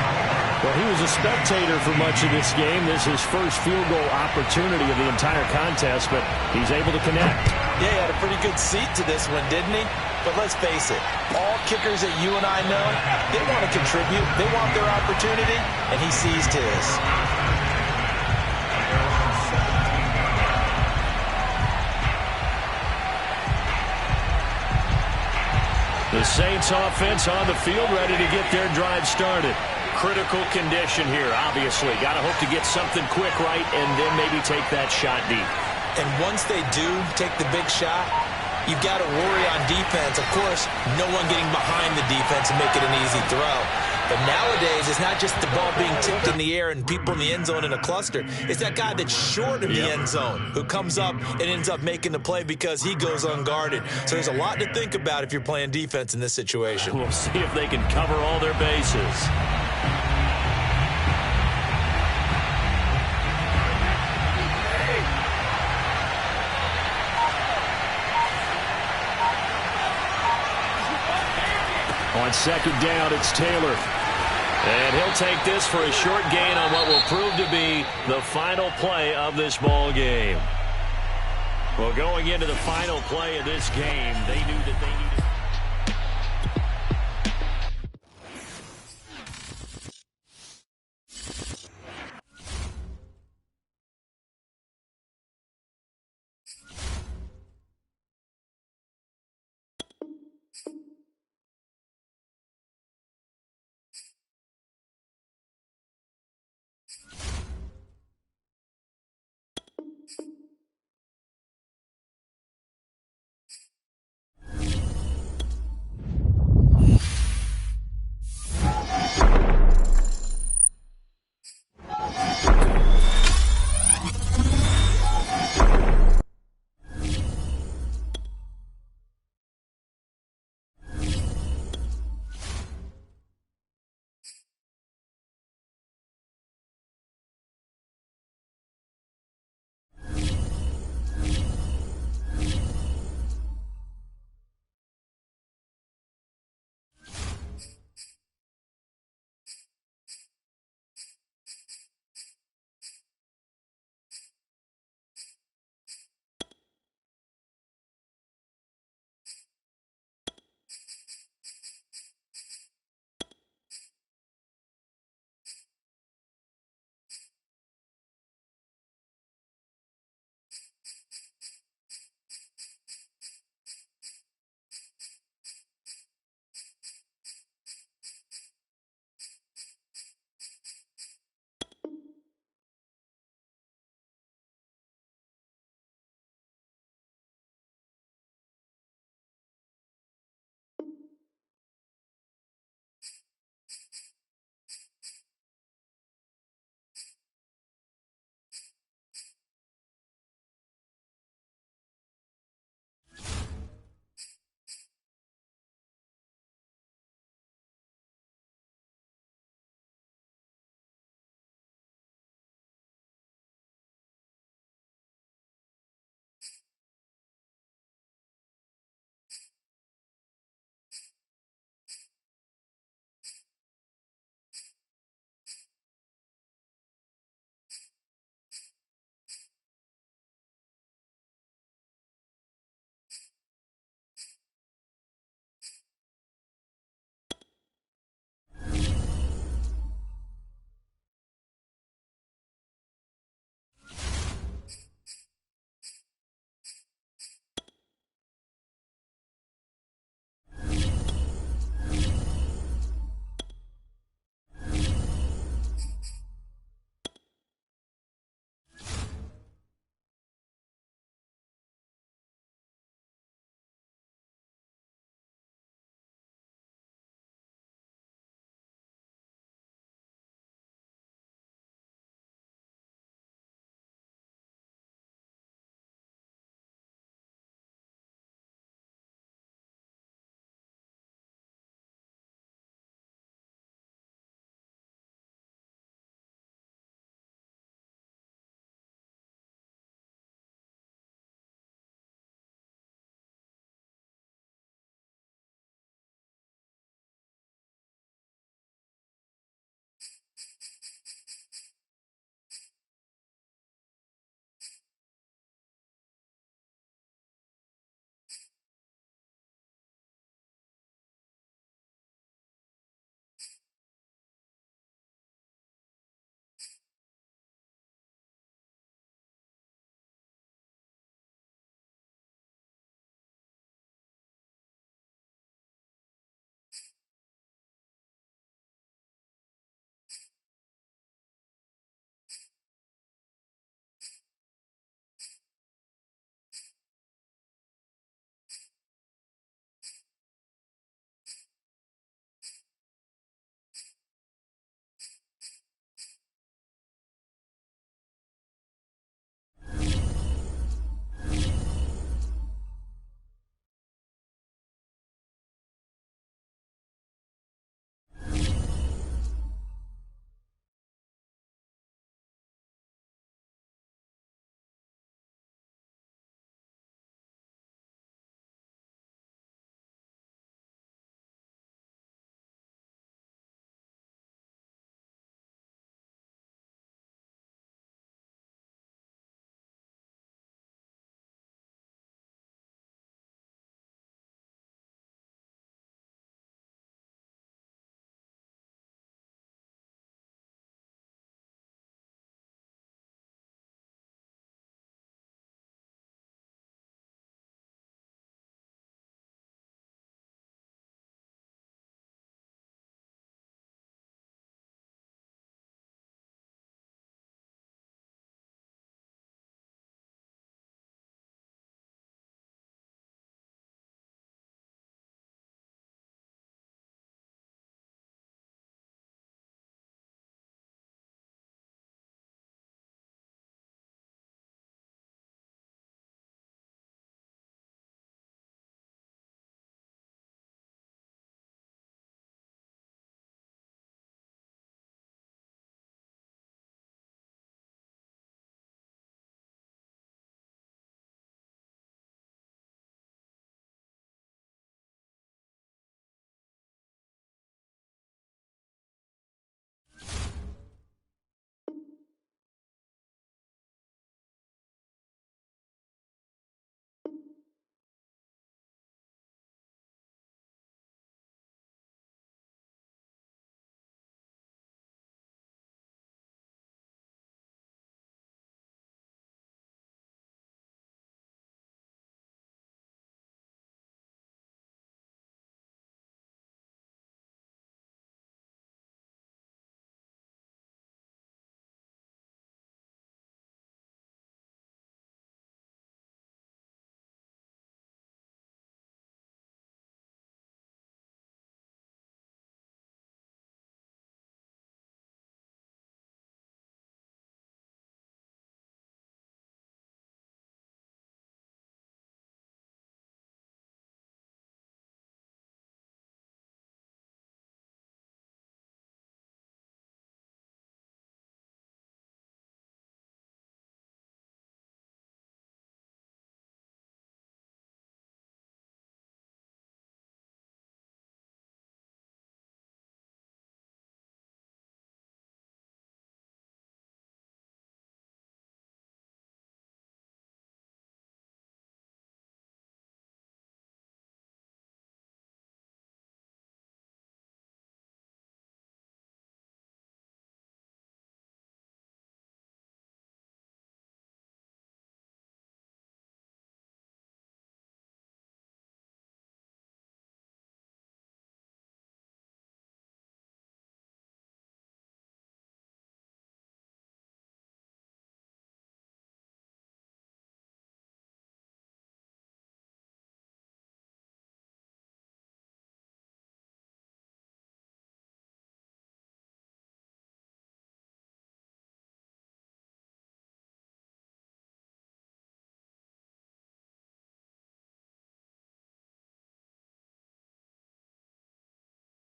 Well, he was a spectator for much of this game. This is his first field goal opportunity of the entire contest, but he's able to connect. Yeah, he had a pretty good seat to this one, didn't he? But let's face it, all kickers that you and I know, they want to contribute. They want their opportunity, and he seized his. The Saints offense on the field ready to get their drive started. Critical condition here, obviously. Got to hope to get something quick right and then maybe take that shot deep. And once they do take the big shot, you've got to worry on defense. Of course, no one getting behind the defense and make it an easy throw. But nowadays, it's not just the ball being tipped in the air and people in the end zone in a cluster. It's that guy that's short of the end zone who comes up and ends up making the play because he goes unguarded. So there's a lot to think about if you're playing defense in this situation. We'll see if they can cover all their bases. On 2nd down, it's Taylor. And he'll take this for a short gain on what will prove to be the final play of this ball game. Well, going into the final play of this game, they knew that they needed...